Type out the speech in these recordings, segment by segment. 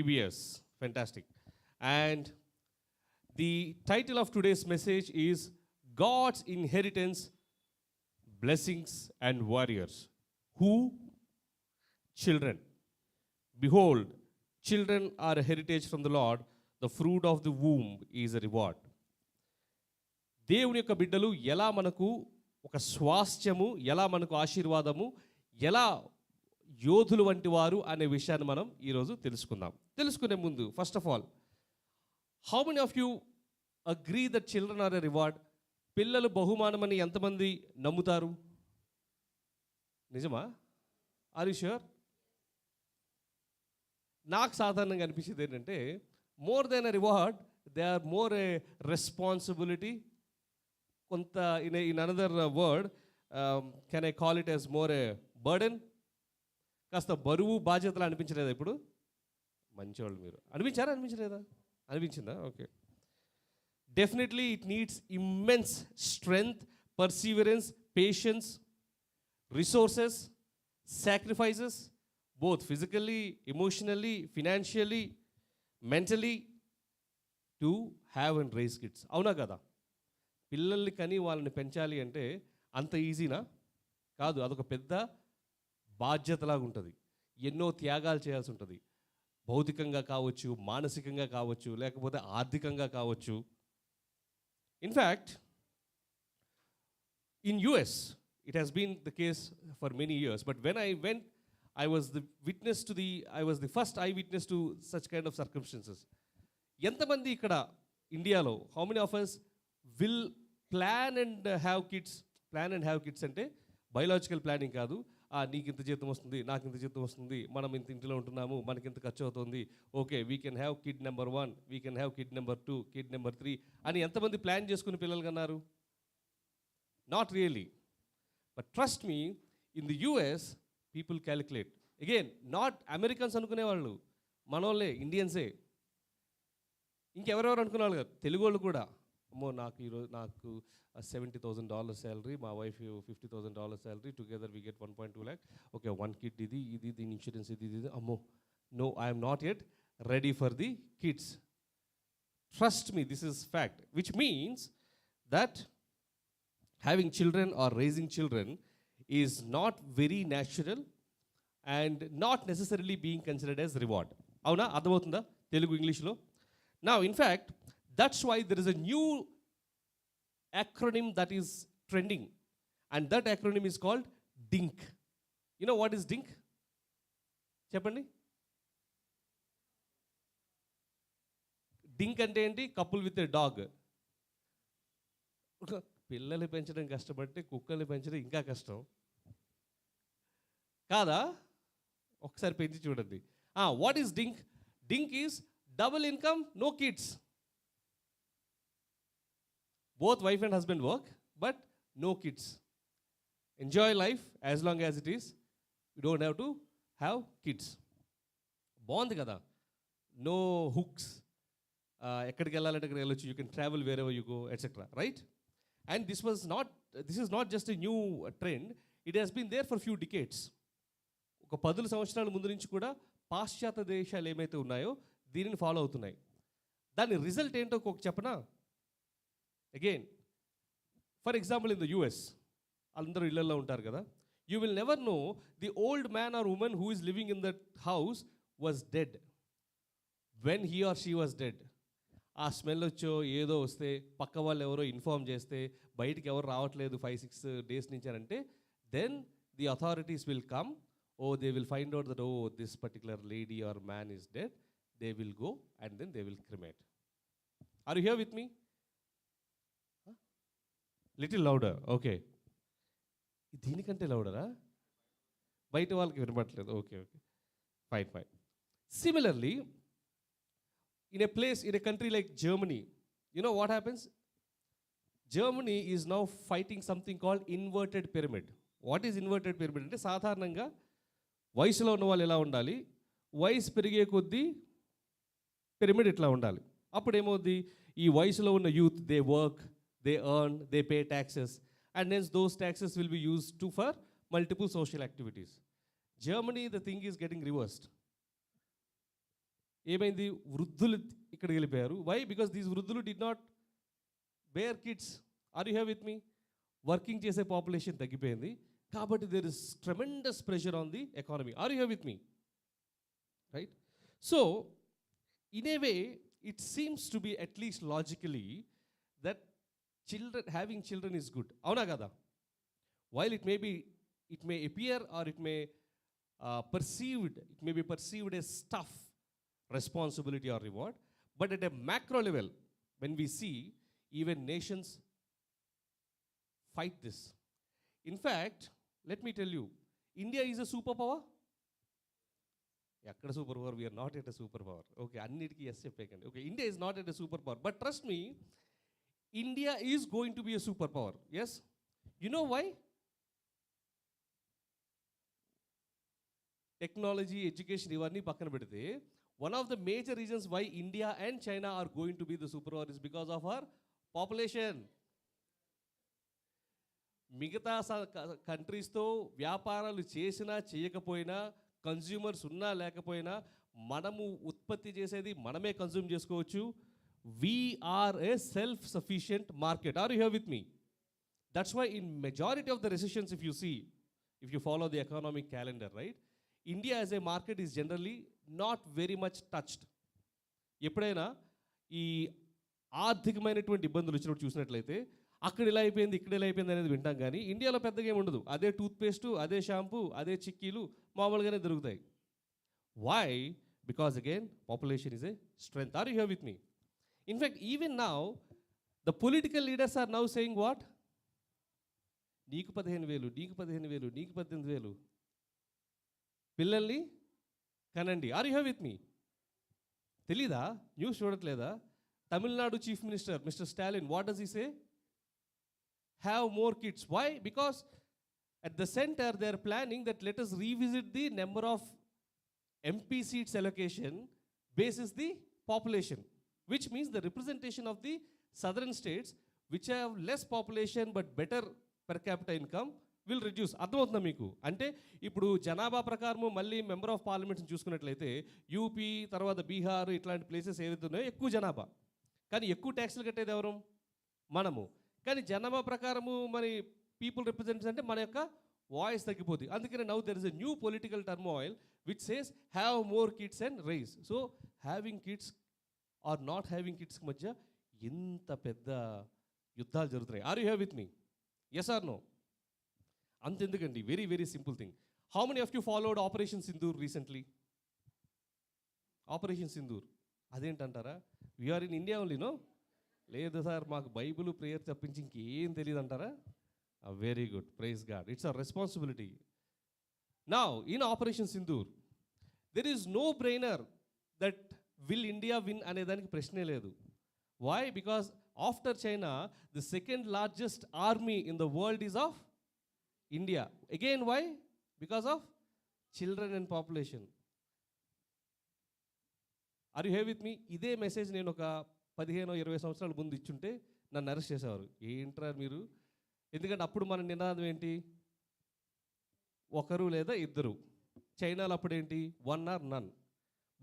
EBS. Fantastic. And the title of today's message is God's Inheritance, Blessings and Warriors. Who? Children. Behold, children are a heritage from the Lord. The fruit of the womb is a reward. దేవుని యొక్క బిడ్డలు ఎలా మనకు ఒక స్వాస్థ్యము, ఎలా మనకు ఆశీర్వాదము, ఎలా యోధులు వంటి వారు అనే విషయాన్ని మనం ఈరోజు తెలుసుకుందాం. తెలుసుకునే ముందు first of all, how many of you agree that children are a reward? పిల్లలు బహుమానమని ఎంతమంది నమ్ముతారు? నిజమా? Are you sure? నాకు సాధారణంగా అనిపించేది ఏంటంటే, more than a reward, they are more a responsibility. కొంత in another word, can I call it as more a burden. కాస్త బరువు బాధ్యతలు అనిపించలేదా ఇప్పుడు? మంచివాళ్ళు మీరు. అనిపించలేదా? అనిపించిందా? Okay. Definitely it needs immense strength, perseverance, patience, resources, sacrifices, both physically, emotionally, financially, mentally, to have and raise kids. అవునా కదా? పిల్లల్ని కని వాళ్ళని పెంచాలి అంటే అంత ఈజీనా? కాదు. అదొక పెద్ద బాధ్యతలాగా ఉంటుంది. ఎన్నో త్యాగాలు చేయాల్సి ఉంటుంది. భౌతికంగా కావచ్చు, మానసికంగా కావచ్చు, లేకపోతే ఆర్థికంగా కావచ్చు. In fact in US it has been the case for many years, but when I went, I was the first eyewitness to such kind of circumstances. ఎంతమంది ఇక్కడ ఇండియాలో, how many of us will plan and have kids అంటే biological planning కాదు. నీకు ఇంత జీతం వస్తుంది, నాకు ఇంత జీతం వస్తుంది, మనం ఇంత ఇంటిలో ఉంటున్నాము, మనకి ఇంత ఖర్చు అవుతుంది, okay we can have kid number 1, we can have kid number 2, kid number 3 అని ఎంతమంది ప్లాన్ చేసుకుని పిల్లలు కన్నారు? Not really. But trust me, in the US people calculate. Again, not Americans అనుకునేవాళ్ళు, మనోళ్ళే, ఇండియన్సే. ఇంకెవరెవరు అనుకునేవాళ్ళు కదా, తెలుగు వాళ్ళు కూడా. అమ్మో, నాకు $70,000 శాలరీ, మా wife $50,000 salary, together we get 1.2 lakh. Okay, 1 kid ఇది దీని ఇన్సూరెన్స్ ఇది. అమ్మో, no, I'm not yet ready for the kids. Trust me, this is fact, which means that having children or raising children is not very natural and not necessarily being considered as reward. అవునా? అర్థమవుతుందా తెలుగు ఇంగ్లీష్లో? Now, in fact, that's why there is a new acronym that is trending, and that acronym is called DINK. You know what is DINK? చెప్పండి. DINK అంటే ఏంటి? Couple with a dog. పిల్లలు పెంచడం కష్టపడితే కుక్కల్ని పెంచడం ఇంకా కష్టం కాదా? ఒకసారి పెంచి చూడండి. What is DINK? DINK is double income, no kids. Both wife and husband work, but no kids. Enjoy life as long as it is. You don't have to have kids. బాగుంది కదా? No hooks. ఎక్కడికి వెళ్ళాలంటే అక్కడికి వెళ్ళొచ్చు. You can travel wherever you go, etcetera, right? And this is not just a new trend. It has been there for few decades. ఒక 10 సంవత్సరాల ముందు నుంచి కూడా పాశ్చాత్య దేశాలు ఏమైతే ఉన్నాయో దీనిని ఫాలో అవుతున్నాయి. దాని రిజల్ట్ ఏంటో ఒక చెప్పనా? Again, for example, in the US అందరూ ఇళ్లలో ఉంటారు కదా. You will never know the old man or women who is living in that house was dead when he or she was dead. ఆ స్మెల్ వచ్చో ఏదో వస్తే, పక్క వాళ్ళు ఎవరో ఇన్ఫార్మ్ చేస్తే, బయటికి ఎవరు రావట్లేదు 5-6 days నుంచి అంటే, then the authorities will come. They will find out that this particular lady or man is dead. They will go and then they will cremate. Are you here with me? Little louder. Okay, దీనికంటే లౌడరా? బయట వాళ్ళకి వినపట్లేదు. Okay, fine. Similarly, in a country like Germany, you know what happens? Germany is now fighting something called inverted pyramid. What is inverted pyramid? అంటే సాధారణంగా వయసులో ఉన్న వాళ్ళు ఎలా ఉండాలి, వయసు పెరిగే కొద్దీ పిరమిడ్ ఇట్లా ఉండాలి. అప్పుడు ఏమవుద్ది? ఈ వయసులో ఉన్న youth, they work, they earn, they pay taxes, and hence those taxes will be used for multiple social activities. Germany, the thing is getting reversed. ఏమైంది, వృద్ధులు ఇక్కడికి వెళ్ళిపోయారు. వై? బికాస్ దీస్ వృద్ధులు did not bear kids. Are you have with me? Working చేసే population తగ్గిపోయింది కాబట్టి there is tremendous pressure on the economy. Are you have with me? Right. So in a way it seems to be at least logically that having children is good. అవునా కదా? While it may appear or it may be perceived as tough responsibility or reward, but at a macro level, when we see, even nations fight this. In fact, let me tell you, India is a superpower. Ekkada superpower? We are not at a superpower. Okay, annitiki yes cheppekandi. Okay, India is not at a superpower, but trust me, India is going to be a superpower. Yes? You know why? Technology, education ఇవన్నీ పక్కన పెడితే one of the major reasons why India and China are going to be the super power is because of our population. మిగతా కంట్రీస్తో వ్యాపారాలు చేసినా చేయకపోయినా, consumers ఉన్నా లేకపోయినా, మనము ఉత్పత్తి చేసేది మనమే కన్జ్యూమ్ చేసుకోవచ్చు. We're a self sufficient market. Are you here with me? That's why in majority of the recessions if you follow the economic calendar, right, India as a market is generally not very much touched. ఎప్పుడైనా ఈ ఆర్థికమైనటువంటి ఇబ్బందులు వచ్చినప్పుడు చూసినట్లయితే అక్కడ ఇలా అయిపోయింది, ఇక్కడ ఇలా అయిపోయింది అనేది వింటాం, కానీ ఇండియాలో పెద్దగా ఏమి ఉండదు. అదే టూత్పేస్టు, అదే షాంపూ, అదే చిక్కీలు మామూలుగానే దొరుకుతాయి. Why? Because again population is a strength. Are you here with me? In fact even now the political leaders are now saying what? నీకు 15,000, నీకు 15,000, నీకు 18,000 పిల్లల్ని కనండి. Are you have with me? తెలీదా? న్యూస్ చూడట్లేదా? Tamil Nadu chief minister mister Stalin, what does he say? Have more kids. Why? Because at the center they are planning that let us revisit the number of MP seats allocation basis the population, which means the representation of the southern states which have less population but better per capita income will reduce. అర్థమవుతుందా మీకు? అంటే ఇప్పుడు జనాభా ప్రకారము మళ్ళీ member of పార్లమెంట్స్ని చూసుకున్నట్లయితే UP, తర్వాత బీహార్, ఇట్లాంటి ప్లేసెస్ ఏవైతే ఉన్నాయో ఎక్కువ జనాభా, కానీ ఎక్కువ ట్యాక్స్లు కట్టేది ఎవరు? మనము. కానీ జనాభా ప్రకారము మరి పీపుల్ రిప్రజెంటేటివ్స్ అంటే మన యొక్క వాయిస్ తగ్గిపోతుంది. అందుకని now there is a new political turmoil which says have more kids and rise. So having kids or not having కిడ్స్కి మధ్య ఎంత పెద్ద యుద్ధాలు జరుగుతున్నాయి. Are you have with me? Yes or no? అంతెందుకండి, very very simple thing. How many of you followed operation Sindoor recently? Operation Sindoor అదేంటంటారా? We are in India only, no? లేదు sir, మాకు బైబుల్, ప్రేయర్ తప్పించి ఇంకేం తెలియదు అంటారా? Very good, praise God, it's our responsibility. Now in operation Sindoor there is no brainer that will India win అనేదానికి ప్రశ్నే లేదు. Why? Because after China the second largest army in the world is of India. Again, why? Because of children and population. Are you here with me? ఇదే message నేను ఒక 15-20 సంవత్సరాల ముందు ఇచ్చుంటే నన్ను అరెస్ట్ చేసేవారు. ఏంట్రా మీరు? ఎందుకంటే అప్పుడు మన నినాదం ఏంటి? ఒకరు లేదా ఇద్దరు. చైనాలో అప్పుడేంటి? 1 or none.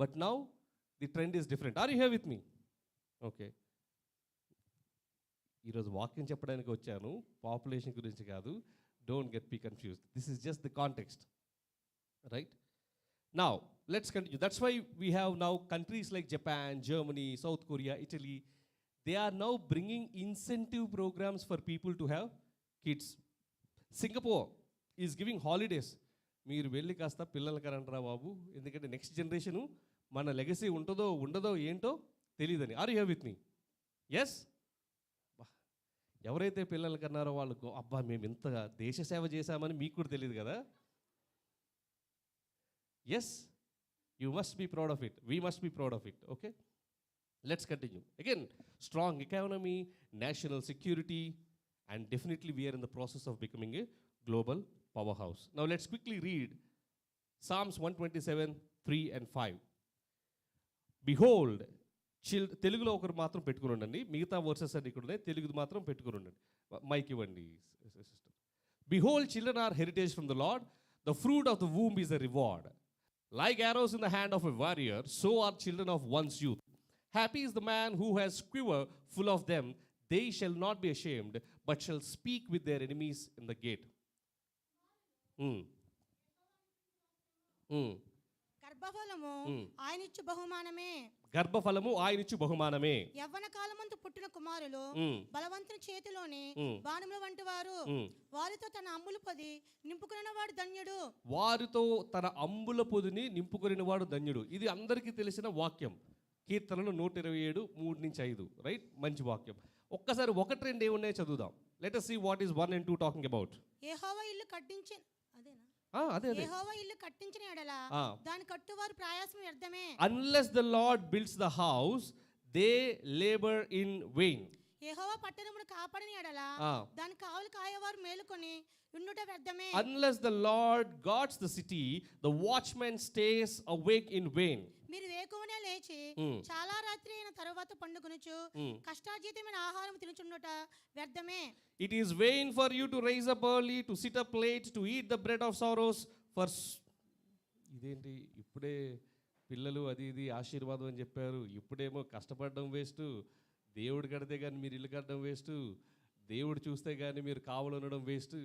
But now the trend is different. Are you here with me? Okay, ఈరోజు వాక్యం చెప్పడానికి వచ్చాను, పాపులేషన్ గురించి కాదు. Don't be confused. This is just the context, right? Now, let's continue. That's why we have now countries like Japan, Germany, South Korea, Italy. They are now bringing incentive programs for people to have kids. Singapore is giving holidays. మీరు వెళ్ళి కాస్త పిల్లలు కరంటారా బాబు, ఎందుకంటే next generation మన legacy ఉంటుందో ఉండదో ఏంటో తెలియదని. Are you here with me? Yes? ఎవరైతే పిల్లలు కన్నారో వాళ్ళకు అబ్బా మేము ఇంత దేశ సేవ చేశామని మీకు కూడా తెలియదు కదా. Yes, you must be proud of it, we must be proud of it. Okay, let's continue. Again, strong economy, national security, and definitely we're in the process of becoming a global power house. Now let's quickly read Psalms 127:3 and 5. Behold, తెలుగులో ఒకరు మాత్రం పెట్టుకుని ఉండండి, మిగతా versus అన్ని ఇక్కడ ఉన్నాయి, తెలుగు మాత్రం పెట్టుకుని ఉండండి. మైక్ ఇవ్వండి sister. Behold, children are heritage from the Lord, the fruit of the womb is a reward. Like arrows in the hand of a warrior, so are children of one's youth. Happy is the man who has quiver full of them. They shall not be ashamed, but shall speak with their enemies in the gate. Mm. Mm. గర్భఫలము ఆయనిచ్చు బహుమానమే. గర్భఫలము ఆయనిచ్చు బహుమానమే. యవ్వన కాలమందు పుట్టిన కుమారులు బలవంతుని చేతిలోని బాణముల వంటి వారు. వారితో తన అంబుల పొది నింపుకున్న వాడు ధన్యుడు. వారితో తన అంబుల పొదిని నింపుకుని వాడు ధన్యుడు. ఇది అందరికీ తెలిసిన వాక్యం. కీర్తనలు 127 3-5, రైట్? మంచి వాక్యం. ఒక్కసారి 1-2 ఏమున్నాయో చదువుదాం. Let us see what is 1 and 2 talking about. యెహోవా ఇల్లు కట్టించిన అదేనా? అదే యెహోవా ఇల్లు కట్టించిన ఎడల దాని కట్టువారు ప్రయాసం వ్యర్థమే. Unless the Lord builds the house, they labor in vain. యెహోవా పట్టణమును కాపాడిన ఎడల దాని కావలి కాయవారు మేలుకొని ఉండుట వ్యర్థమే. Unless the Lord guards the city, the watchman stays awake in vain. మీరు వేకువనే లేచి చాలా రాత్రి అయిన తరువాత పండుకొనుచు కష్టార్జితమైన ఆహారం తినుచుండుట వ్యర్థమే. It is vain for you to rise up early, to sit up late, to eat the bread of sorrows. For ఇదేంటి ఇప్పుడే పిల్లలు అది ఇది ఆశీర్వాదం అని చెప్పారు, ఇప్పుడేమో కష్టపడడం వేస్ట్, దేవుడు కడితే కానీ మీరు ఇల్లు కట్టడం వేస్ట్, దేవుడు చూస్తే కానీ మీరు కావలు ఉండడం waste.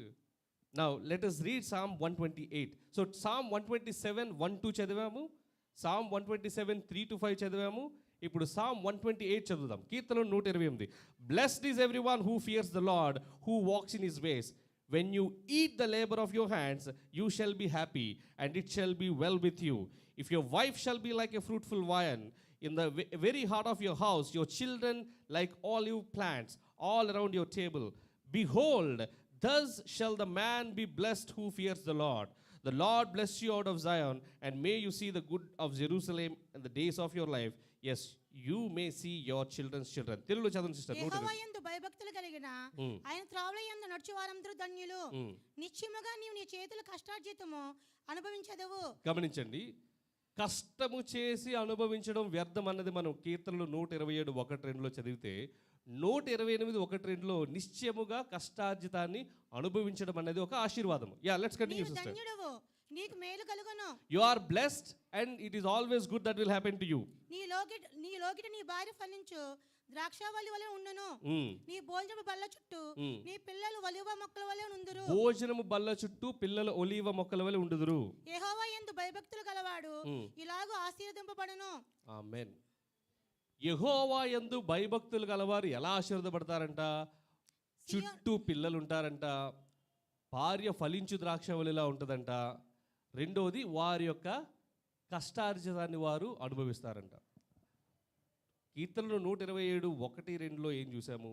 Now let us read Psalm 128. So Psalm 127 1-2 చదివాము, Psalm 127 3-5 చదివాము. ఇప్పుడు Psalm 128 చదువుదాం. కీర్తనలు 128. Blessed is everyone who fears the Lord, who walks in his ways. When you eat the labor of your hands, you shall be happy, and it shall be well with you. If your wife shall be like a fruitful vine in the very heart of your house, your children like olive plants all around your table. Behold, thus shall the man be blessed who fears the Lord. The Lord bless you out of Zion, and may you see the good of Jerusalem in the days of your life. Yes, you may see your children's children. తెలుగులో చదవండి sister. యెహోవా యందు భయభక్తులు కలిగిన ఆయన త్రోవల యందు నడుచు వారందరూ ధన్యులు. నిశ్చయముగా నీవు నీ చేతుల కష్టార్జితము అనుభవించదవు. గమనించండి, కష్టము చేసి అనుభవించడం వ్యర్థం అన్నది మనం కీర్తనలు 127 1-2లో చదివితే, 128 1-2లో నిశ్చయముగా కష్టార్జితాన్ని అనుభవించడం అనేది ఒక ఆశీర్వాదం. Yeah, let's continue sister. ధన్యుడవు, నీకు మేలు కలుగును. You are blessed and it is always good that will happen to you. నీ లోగిట నీ భార్య ఫలించు ద్రాక్షావల్లి వలె ఉండును. నీ భోజనము బల్ల చుట్టూ నీ పిల్లలు ఒలీవ మొక్కల వలె ఉందురు. భోజనము బల్ల చుట్టూ పిల్లలు ఒలీవ మొక్కల వలె ఉండుదురు. యెహోవా యందు భయభక్తులు గలవాడు ఇలాగూ ఆశీర్వదింపబడును. ఆమేన్. యెహోవా యందు భయభక్తులు గలవారు ఎలా ఆశీర్వదపడతారంట? చుట్టూ పిల్లలు ఉంటారంట, భార్య ఫలించు ద్రాక్షవల్లిలా ఉంటుందంట, రెండోది వారి యొక్క కష్టార్జితాన్ని వారు అనుభవిస్తారంట. కీర్తనలు 127 1-2లో ఏం చూసాము?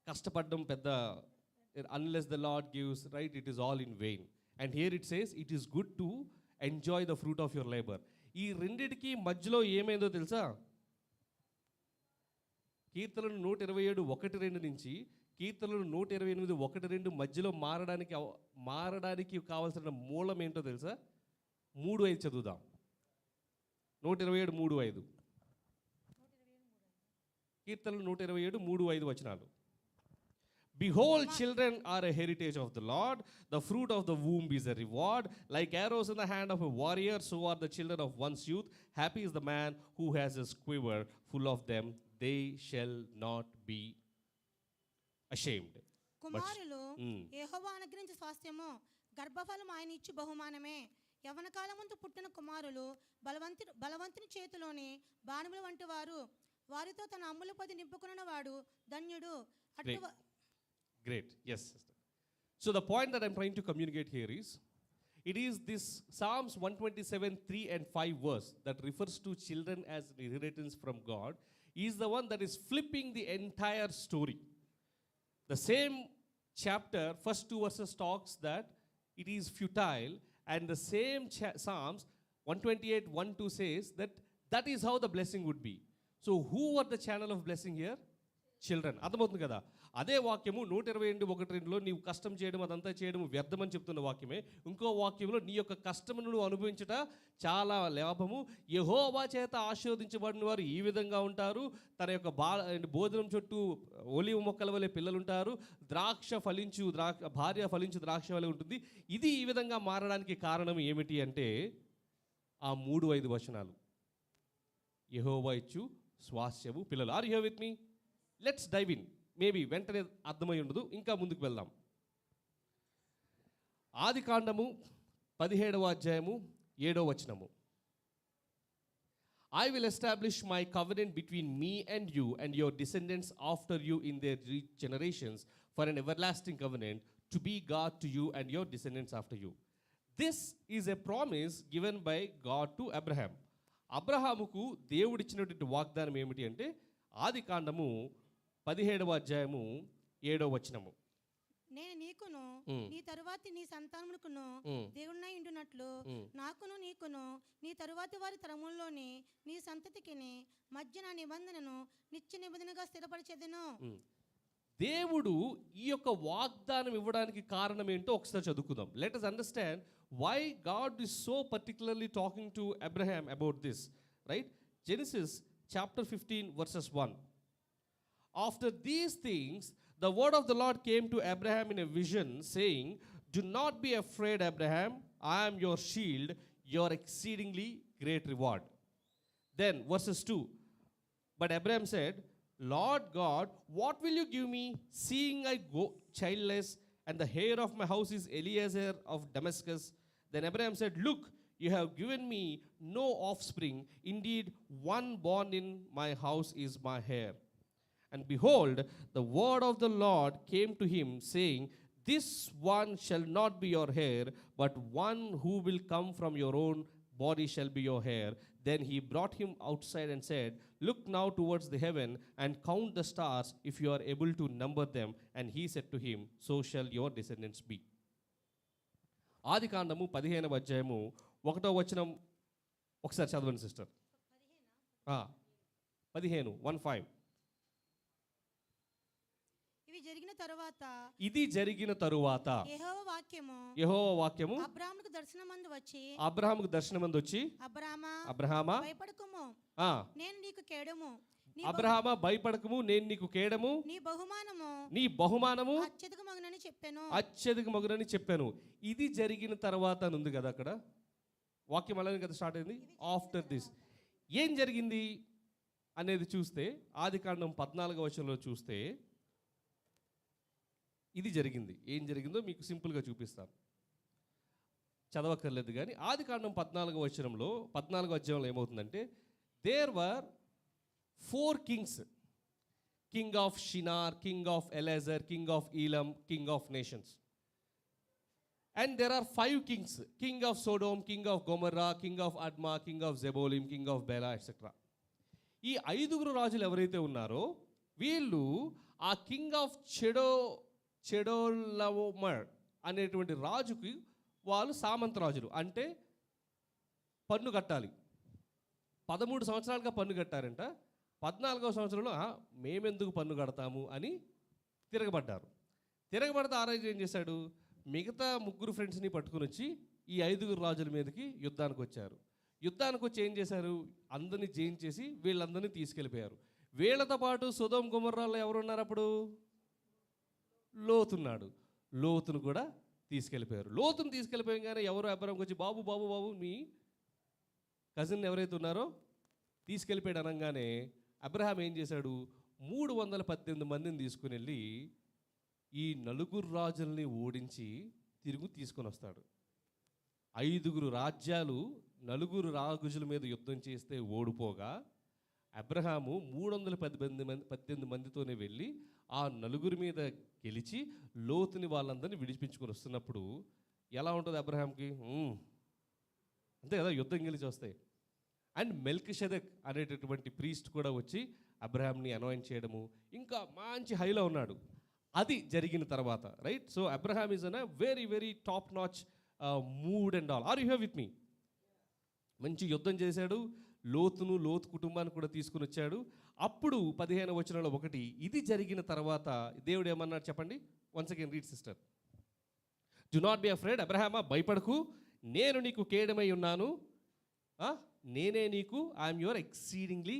కష్టపడడం పెద్ద, unless the lord gives, right, it is all in vein. And here it says it is good to enjoy the fruit of your labour. ఈ రెండిటికి మధ్యలో ఏమైందో తెలుసా? కీర్తనలు 127 1-2 నుంచి కీర్తనలు 128 1-2 మధ్యలో మారడానికి కావాల్సిన మూలం ఏంటో తెలుసా? 3-5 చదువుదాం. 127 3-5. కీర్తనలు 127 3-5 వచనాలు. Behold, children are a heritage of the Lord. The fruit of the womb is a reward. Like arrows in the hand of a warrior, so are the children of one's youth. Happy is the man who has his quiver full of them. They shall not be ashamed. కుమారులు యెహోవా అనుగ్రహించు స్వాస్థ్యము, గర్భఫలం ఆయన ఇచ్చు బహుమానమే. యవ్వన కాలమందు పుట్టిన కుమారులు బలవంతుని చేతిలోని బాణముల వంటి వారు. వారితో తన అమ్ముల పొది నింపుకున్న వాడు ధన్యుడు. Great. Yes, sister. So the point that I'm trying to communicate here is, it is this Psalms 127 3 and 5 verse that refers to children as an inheritance from God is the one that is flipping the entire story. The same chapter, first 2 verses talks that it is futile, and the same Psalms 128 1-2 says that that is how the blessing would be. So who are the channel of blessing here? Children. అర్థమవుతుంది కదా? అదే వాక్యము 128 1-2లో నీవు కష్టం చేయడం అదంతా చేయడం వ్యర్థమని చెప్తున్న వాక్యమే ఇంకో వాక్యంలో నీ యొక్క కష్టమును నువ్వు అనుభవించుట చాలా లాభము, యెహోవా చేత ఆశీర్వదించబడిన వారు ఈ విధంగా ఉంటారు, తన యొక్క భోజనం చుట్టూ ఒలీవ మొక్కల వలె పిల్లలు ఉంటారు, భార్య ఫలించు ద్రాక్ష వలె ఉంటుంది. ఇది ఈ విధంగా మారడానికి కారణం ఏమిటి అంటే ఆ 3-5 వచనాలు. యెహోవా ఇచ్చు స్వాస్థ్యము పిల్లలు. Are you here with me? Let's dive in. Maybe వెంటనే అర్థమై ఉండదు, ఇంకా ముందుకు వెళ్దాం. ఆది కాండము 17వ అధ్యాయము 7వ వచనము. I will establish my covenant between me and you and your descendants after you in their generations for an everlasting covenant to be God to you and your descendants after you. This is a promise given by God to Abraham. అబ్రహాముకు దేవుడిచ్చినటువంటి వాగ్దానం ఏమిటి అంటే ఆది కాండము 17వ అధ్యాయము 7వ వచనము. నేను నీకును నీ తరువాతి నీ సంతానమునకును దేవుడినై ఉండునట్లు నాకును నీకును నీ తరువాతి వారి తరముల్లోని నీ సంతతికిని మధ్య నా నిబంధనను నిత్య నిబంధనగా స్థిరపరిచెదను. దేవుడు ఈ యొక్క వాగ్దానం ఇవ్వడానికి కారణం ఏంటో ఒకసారి చదువుకుందాం. Let us understand why God is so particularly talking to Abraham about this, right? Genesis chapter 15 verses 1. After these things the word of the Lord came to Abraham in a vision, saying, do not be afraid, Abraham, I am your shield, your exceedingly great reward. Then verses 2. But Abraham said, Lord God, what will you give me, seeing I go childless, and the heir of my house is Eliezer of Damascus? Then Abraham said, look, you have given me no offspring. Indeed, one born in my house is my heir. And behold, the word of the Lord came to him, saying, this one shall not be your heir, but one who will come from your own body shall be your heir. Then he brought him outside and said, look now towards the heaven and count the stars, if you are able to number them. And he said to him, so shall your descendants be. ఆది కాండము 15వ అధ్యాయము 1వ వచనం ఒకసారి చదవండి sister. 15:15. ఇది జరిగిన తరువాత యెహోవా వాక్యము అబ్రహాముకు దర్శనమందు వచ్చి అబ్రహామా భయపడకుము నేను నీకు కేడము, అబ్రహామా భయపడకము నేను నీకు కేడము, నీ బహుమానము అత్యధిక మగునని చెప్పాను. ఇది జరిగిన తర్వాత అని ఉంది కదా అక్కడ వాక్యం, అలానే కదా స్టార్ట్ అయింది. ఆఫ్టర్ దిస్ ఏం జరిగింది అనేది చూస్తే ఆది కాండం 14వ వచనంలో చూస్తే ఇది జరిగింది. ఏం జరిగిందో మీకు సింపుల్గా చూపిస్తాను, చదవక్కర్లేదు. కానీ ఆది కాండం 14వ అధ్యాయంలో ఏమవుతుందంటే there were 4 kings, king of Shinar, king of Eliezer, king of Elam, king of nations. And there are 5 kings, king of Sodom, king of Gomorrah, king of Adma, king of Zebolim, king of Bela, etc. ఈ 5 రాజులు ఎవరైతే ఉన్నారో వీళ్ళు ఆ king of చెడోలమర్ అనేటువంటి రాజుకి వాళ్ళు సామంత రాజులు. అంటే పన్ను కట్టాలి. 13 సంవత్సరాలుగా పన్ను కట్టారంట. 14వ సంవత్సరంలో మేమెందుకు పన్ను కడతాము అని తిరగబడ్డారు. తిరగబడితే ఆ రాజు ఏం చేశాడు, మిగతా 3 ఫ్రెండ్స్ని పట్టుకుని వచ్చి ఈ 5 రాజుల మీదకి యుద్ధానికి వచ్చారు. యుద్ధానికి వచ్చి ఏం చేశారు, అందరినీ జయించేసి వీళ్ళందరినీ తీసుకెళ్ళిపోయారు. వీళ్ళతో పాటు సొదొమ గొమొర్రాలో ఎవరున్నారు అప్పుడు, లోతున్నాడు. లోతును కూడా తీసుకెళ్ళిపోయారు. లోతును తీసుకెళ్ళిపోయాగానే ఎవరు అబ్రహాంకి వచ్చి బాబు బాబు బాబు మీ కజిన్ ఎవరైతే ఉన్నారో తీసుకెళ్ళిపోయాడు అనగానే అబ్రహాం ఏం చేశాడు, 318 మందిని తీసుకుని వెళ్ళి ఈ 4 రాజుల్ని ఓడించి తిరుగు తీసుకొని వస్తాడు. 5 రాజ్యాలు 4 రాజుల మీద యుద్ధం చేస్తే ఓడిపోగా అబ్రహాము 318 మందితోనే వెళ్ళి ఆ 4 మీద గెలిచి లోతుని వాళ్ళందరినీ విడిపించుకొని వస్తున్నప్పుడు ఎలా ఉంటుంది అబ్రహాంకి, అంతే కదా, యుద్ధం గెలిచి వస్తాయి. అండ్ మెల్కిషెదెక్ అనేటటువంటి ప్రీస్ట్ కూడా వచ్చి అబ్రహాంని అనాయింట్ చేయడము, ఇంకా మంచి హైలో ఉన్నాడు. అది జరిగిన తర్వాత, right? So Abraham is on very very top notch mood and all. Are you here with me? మంచి యుద్ధం చేశాడు. లోతు కుటుంబాన్ని కూడా తీసుకుని వచ్చాడు. అప్పుడు 15వ వచనంలో ఒకటి, ఇది జరిగిన తర్వాత దేవుడు ఏమన్నాడు చెప్పండి. Once again read sister. Do not be afraid అబ్రహామా, భయపడకు, నేను నీకు కేడమై ఉన్నాను, నేనే నీకు, I am your exceedingly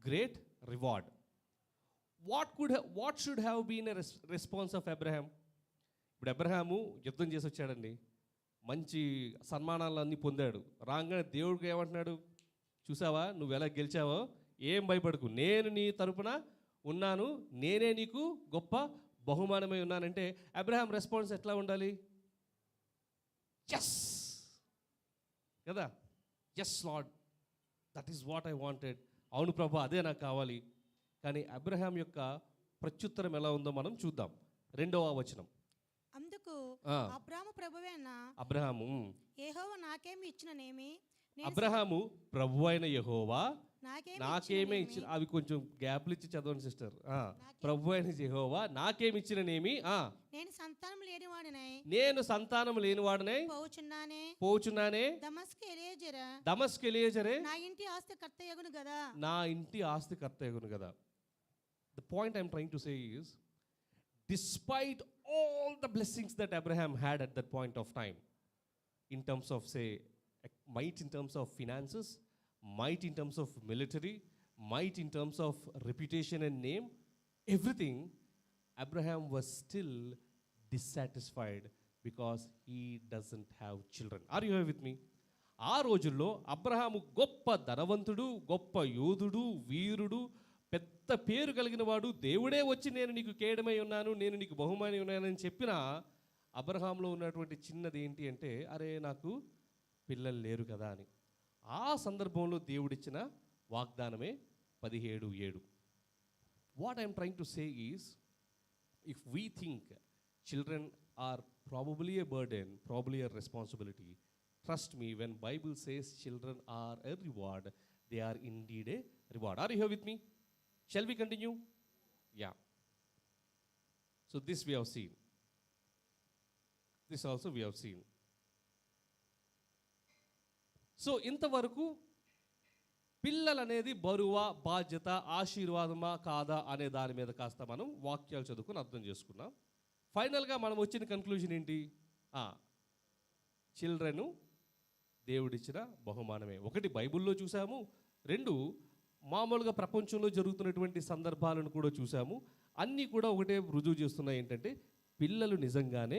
great reward. What should have been a response of Abraham? ఇప్పుడు అబ్రహాము యుద్ధం చేసి వచ్చాడండి. మంచి సన్మానాలన్నీ పొందాడు. రాగానే దేవుడికి ఏమంటున్నాడు, చూసావా నువ్వు ఎలా గెలిచావో, ఏం భయపడకు, నేను నీ తరపున ఉన్నాను, నేనే నీకు గొప్ప బహుమానమై ఉన్నానంటే అబ్రహాం రెస్పాన్స్ ఎట్లా ఉండాలి? ఎస్ కదా, yes Lord, that is what I wanted. అవును ప్రభా, అదే నాకు కావాలి. కానీ అబ్రహాం యొక్క ప్రత్యుత్తరం ఎలా ఉందో మనం చూద్దాం. 2వ వచనం. అందుకు ఆ. అబ్రాము ప్రభువేన అబ్రహాము యెహోవా నాకేమి ఇచ్చిననేమి అబ్రహాము ప్రభు అయిన యెహోవా నాకేమే నాకేమి ఇచ్చిన, అవి కొంచెం గ్యాప్లు ఇచ్చి చదవండి సిస్టర్. ప్రభు అయిన యెహోవా నాకేమి ఇచ్చిననేమి, నేను సంతానం లేనివాడనై నేను సంతానం లేనివాడనై పోచున్నానే దమస్కు ఎలియేజరే నా ఇంటి ఆస్తి కర్తయగును గదా. నా ఇంటి ఆస్తి కర్తయగును కదా. The point I'm trying to say is, despite all the blessings that Abraham had at that point of time, in terms of, say, might in terms of finances, might in terms of military, might in terms of reputation and name, everything, Abraham was still dissatisfied because he doesn't have children. Are you here with me? ఆ రోజుల్లో అబ్రహాము గొప్ప ధనవంతుడు, గొప్ప యోధుడు, వీరుడు, పెద్ద పేరు కలిగిన వాడు. దేవుడే వచ్చి నేను నీకు కేడమై ఉన్నాను, నేను నీకు బహుమాని ఉన్నానని చెప్పిన అబ్రహాంలో ఉన్నటువంటి చిన్నది ఏంటి అంటే, అరే నాకు పిల్లలు లేరు కదా అని. ఆ సందర్భంలో దేవుడిచ్చిన వాగ్దానమే 17:7. What I'm trying to say is, if we think children are probably a burden, probably a responsibility, trust me, when Bible says children are a reward, they are indeed a reward. Are you here with me? Shall we continue? Yeah. So this we have seen. This also we have seen. So ఇంతవరకు పిల్లలు అనేది బరువా, బాధ్యత, ఆశీర్వాదమా కాదా అనే దాని మీద కాస్త మనం వాక్యాలు చదువుకుని అర్థం చేసుకున్నాం. ఫైనల్గా మనం వచ్చిన కన్క్లూజన్ ఏంటి? చిల్డ్రన్ దేవుడిచ్చిన బహుమానమే. 1 బైబిల్లో చూసాము, 2 మామూలుగా ప్రపంచంలో జరుగుతున్నటువంటి సందర్భాలను కూడా చూసాము. అన్నీ కూడా ఒకటే రుజువు చేస్తున్నాయి, ఏంటంటే పిల్లలు నిజంగానే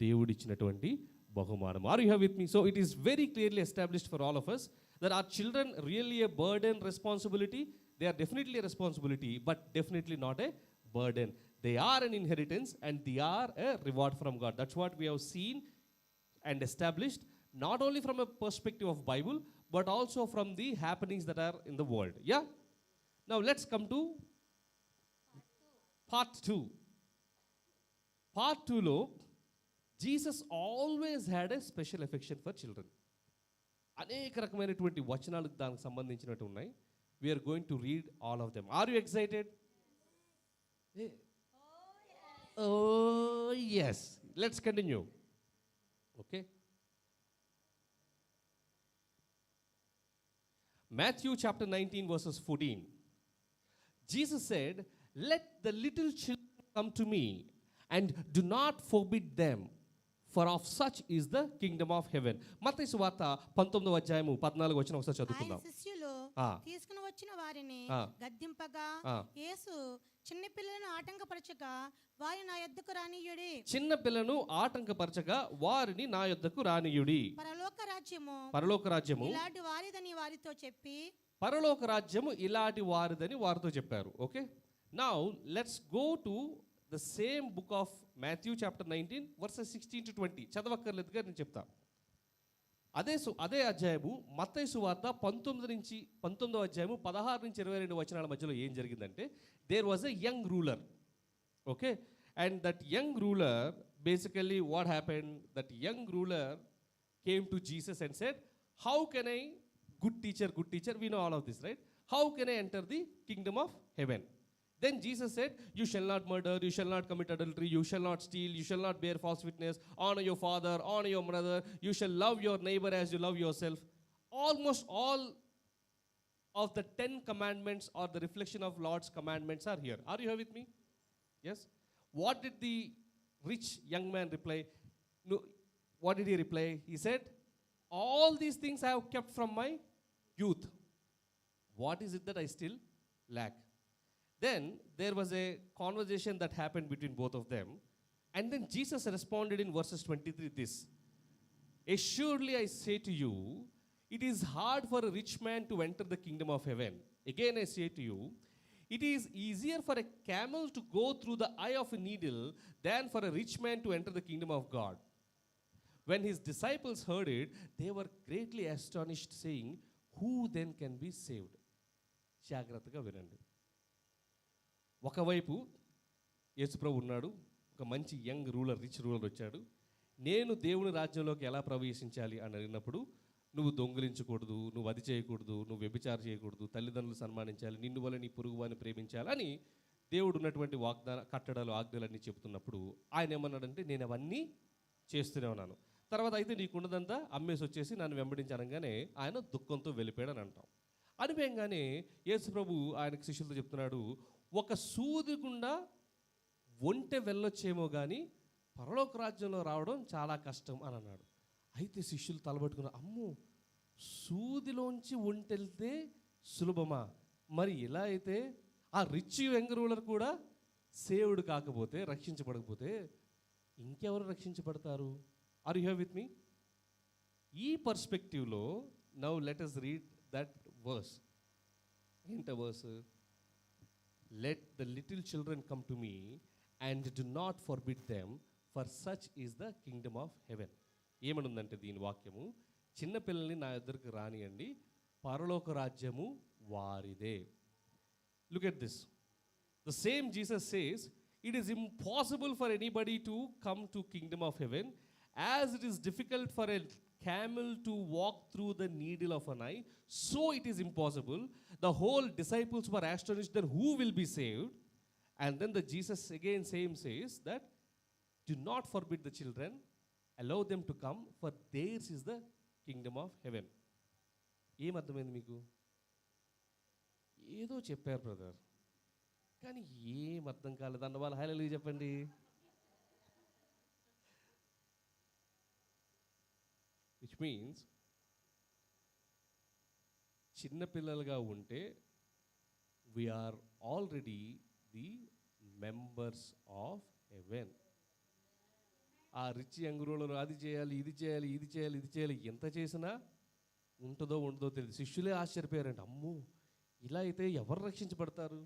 దేవుడిచ్చినటువంటి బహుమానం. Are you here with me? So it is very clearly established for all of us that our children really a burden, responsibility. They are definitely a responsibility, but definitely not a burden. They are an inheritance and they are a reward from God. That's what we have seen and established, not only from a perspective of Bible, but also from the happenings that are in the world. Yeah? Now let's come to part 2. Part 2 lo, Jesus always had a special affection for children. అనేక రకమైనటువంటి వచనాలకు దానికి సంబంధించినట్టు ఉన్నాయి. We are going to read all of them. Are you excited? Oh yes. Let's continue. Okay. Matthew chapter 19 verses 14. Jesus said, "Let the little children come to me and do not forbid them, for of such is the kingdom of heaven." మత్తయి సువార్త 19వ అధ్యాయము 14వ వచనం ఒకసారి చదువుకుందాం. ఆయన శిష్యులు తీసుకుని వచ్చిన వారిని గద్దింపగా యేసు చిన్న పిల్లలను ఆటంకపరచక వారిని నా యొద్దకు రానియుడి. చిన్న పిల్లలను ఆటంకపరచక వారిని నా యొద్దకు రానియుడి. పరలోక రాజ్యము ఇలాంటి వారిదని వారితో చెప్పి, పరలోక రాజ్యము ఇలాంటి వారిదని వారితో చెప్పారు. Okay, now let's go to the same book of Matthew chapter 19 versus 16 to 20. చదవక్కర్లేదుగా నేను చెప్తా. అదే అధ్యాయము మత్తయి సువార్త 19వ అధ్యాయము 16 నుంచి 22 వచనాల మధ్యలో ఏం జరిగిందంటే, there was a young ruler. Okay, and that young ruler, basically what happened, that young ruler came to Jesus and said, "How can I, good teacher, we know all of this, right? How can I enter the kingdom of heaven?" Then Jesus said, "You shall not murder, you shall not commit adultery, you shall not steal, you shall not bear false witness, honor your father, honor your mother, you shall love your neighbor as you love yourself." Almost all of the 10 commandments or the reflection of Lord's commandments are here. Are you here with me? Yes? What did the rich young man reply? No, what did he reply? He said, "All these things I have kept from my youth. What is it that I still lack?" Then there was a conversation that happened between both of them. And then Jesus responded in verses 23 this. Assuredly I say to you, it is hard for a rich man to enter the kingdom of heaven. Again I say to you, it is easier for a camel to go through the eye of a needle than for a rich man to enter the kingdom of God. When his disciples heard it, they were greatly astonished, saying, who then can be saved? జాగ్రత్తగా వినండి. ఒకవైపు యేసుప్రభు ఉన్నాడు, ఒక మంచి young ruler, rich ruler వచ్చాడు. నేను దేవుని రాజ్యంలోకి ఎలా ప్రవేశించాలి అని అడిగినప్పుడు, నువ్వు దొంగిలించకూడదు, నువ్వు అది చేయకూడదు, నువ్వు వ్యభిచారం చేయకూడదు, తల్లిదండ్రులు సన్మానించాలి, నిన్ను వల్ల నీ పొరుగు వారిని ప్రేమించాలి అని దేవుడు ఉన్నటువంటి కట్టడాలు ఆజ్ఞలన్నీ చెప్తున్నప్పుడు ఆయన ఏమన్నాడంటే, నేను అవన్నీ చేస్తూనే ఉన్నాను. తర్వాత అయితే నీకున్నదంతా అమ్మేసి వచ్చేసి నన్ను వెంబడించి అనగానే ఆయన దుఃఖంతో వెళ్ళిపోయాడు అని అంటాం. అనిపోయంగానే యేసుప్రభు ఆయనకు శిష్యులతో చెప్తున్నాడు, ఒక సూది గుండా ఒంటె వెళ్ళొచ్చేమో కానీ పరలోక రాజ్యంలో రావడం చాలా కష్టం అని అన్నాడు. అయితే శిష్యులు తలబట్టుకున్నారు, అమ్మో సూదిలోంచి ఒంటెళ్తే సులభమా, మరి ఇలా అయితే ఆ రిచ్ యంగ్ రూలర్ కూడా సేవుడు కాకపోతే, రక్షించబడకపోతే ఇంకెవరు రక్షించబడతారు? Are you here with me? ఈ పర్స్పెక్టివ్లో now let us read that verse. ఏంట verse? Let the little children come to me and do not forbid them, for such is the kingdom of heaven. ఏమనుందంటే దీని వాక్యము, చిన్నపిల్లల్ని నా దగ్గరికి రానియండి, పరలోక రాజ్యము వారిదే. Look at this. The same Jesus says, it is impossible for anybody to come to kingdom of heaven as it is difficult for a camel to walk through the needle of an eye, so it is impossible. The whole disciples were astonished then who will be saved. And then the Jesus again same says that do not forbid the children, allow them to come, for theirs is the kingdom of heaven. ఏం అర్థమైంది మీకు? ఏదో చెప్పారు brother, కానీ ఏం అర్థం కాలేదు అన్న వాళ్ళు హల్లెలూయా చెప్పండి. విచ్ మీన్స్ చిన్నపిల్లలుగా ఉంటే we're already the members of heaven. ఆ రిచ్ యంగ్ రూలర్ అది చేయాలి, ఇది చేయాలి, ఇది చేయాలి, ఇది చేయాలి, ఎంత చేసినా ఉంటుందో ఉండదో తెలియదు. శిష్యులే ఆశ్చర్యపోయారంట, అమ్మో ఇలా అయితే ఎవరు రక్షించబడతారు?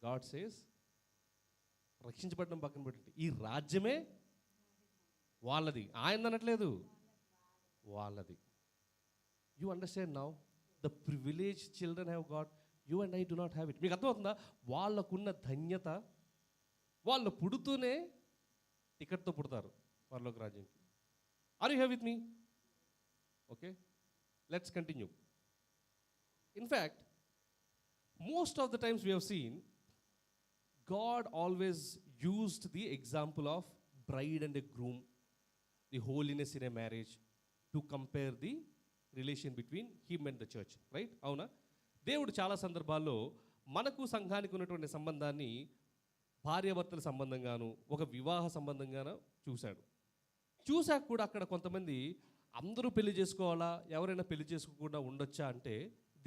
గాడ్ సేస్, రక్షించబడడం పక్కన పెట్టండి, ఈ రాజ్యమే వాళ్ళది. ఆయన అనట్లేదు, వాళ్ళది. You understand now the privilege children have got, you and I do not have it. మీకు అర్థమవుతుందా? వాళ్ళకున్న ధన్యత, వాళ్ళు పుడుతూనే టికెట్తో పుడతారు పరలోక రాజ్యానికి. Are you have with me? Okay, let's continue. In fact most of the times we have seen God always used the example of bride and a groom, the holiness in a marriage, to compare the relation between him and the church, right? అవునా? దేవుడు చాలా సందర్భాల్లో మనకు సంఘానికి ఉన్నటువంటి సంబంధాన్ని భార్యాభర్తల సంబంధంగాను, ఒక వివాహ సంబంధంగాను చూశాడు. చూశాక కూడా అక్కడ కొంతమంది అందరూ పెళ్లి చేసుకోవాలా, ఎవరైనా పెళ్లి చేసుకోకుండా ఉండొచ్చా అంటే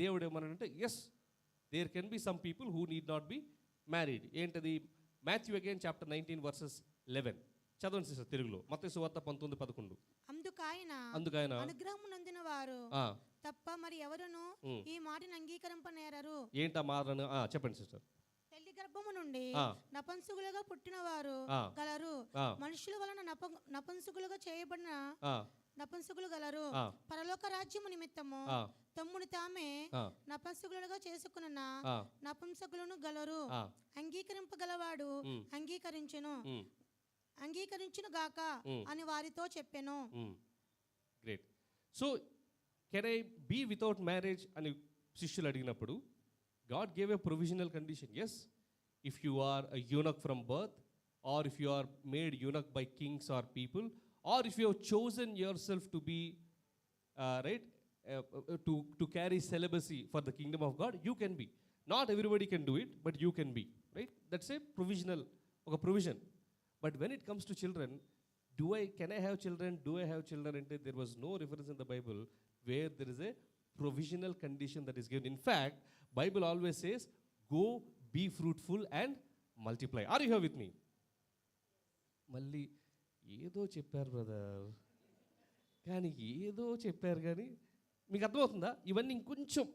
దేవుడు ఏమన్నాడంటే, yes, there can be some people who need not be married. ఏంటది? మాథ్యూ అగైన్ చాప్టర్ 19 వర్సెస్ 11 చదవండి సిస్టర్ తెలుగులో. మత్తయి సువార్త 19:11. అందుకైన అనుగ్రహము నొందిన వారు తప్ప మరి ఎవరును ఈ మాటను అంగీకరింపనేరరు. ఏంటా మారను? చెప్పండి సిస్టర్. తల్లి గర్భము నుండి నపుంసకులుగా పుట్టిన వారు గలరు, మనుషుల వలన నపుంసకులుగా చేయబడిన నపుంసకులు గలరు, పరలోక రాజ్యము నిమిత్తము తమ్ముని తామే నపుంసకులుగా చేసుకున్న నపుంసకులను గలరు. అంగీకరింపగలవాడు అంగీకరించును గాక అని వారితో చెప్పెను. Great. So can I be without marriage అని శిష్యులు అడిగినప్పుడు God gave a provisional condition. Yes, if you are a eunuch from birth, or if you are made eunuch by kings or people, or if you have chosen yourself to be to carry celibacy for the kingdom of God, you can be. Not everybody can do it, but you can be, right? That's a provisional, a provision. But when it comes to children, can I have children? Do I have children? And there was no reference in the Bible where there is a provisional condition that is given. In fact, Bible always says, go be fruitful and multiply. Are you here with me? మళ్ళీ ఏదో చెప్పారు brother, కానీ ఏదో చెప్పారు కానీ మీకు అర్థమవుతుందా? ఇవన్నీ ఇంకొంచెం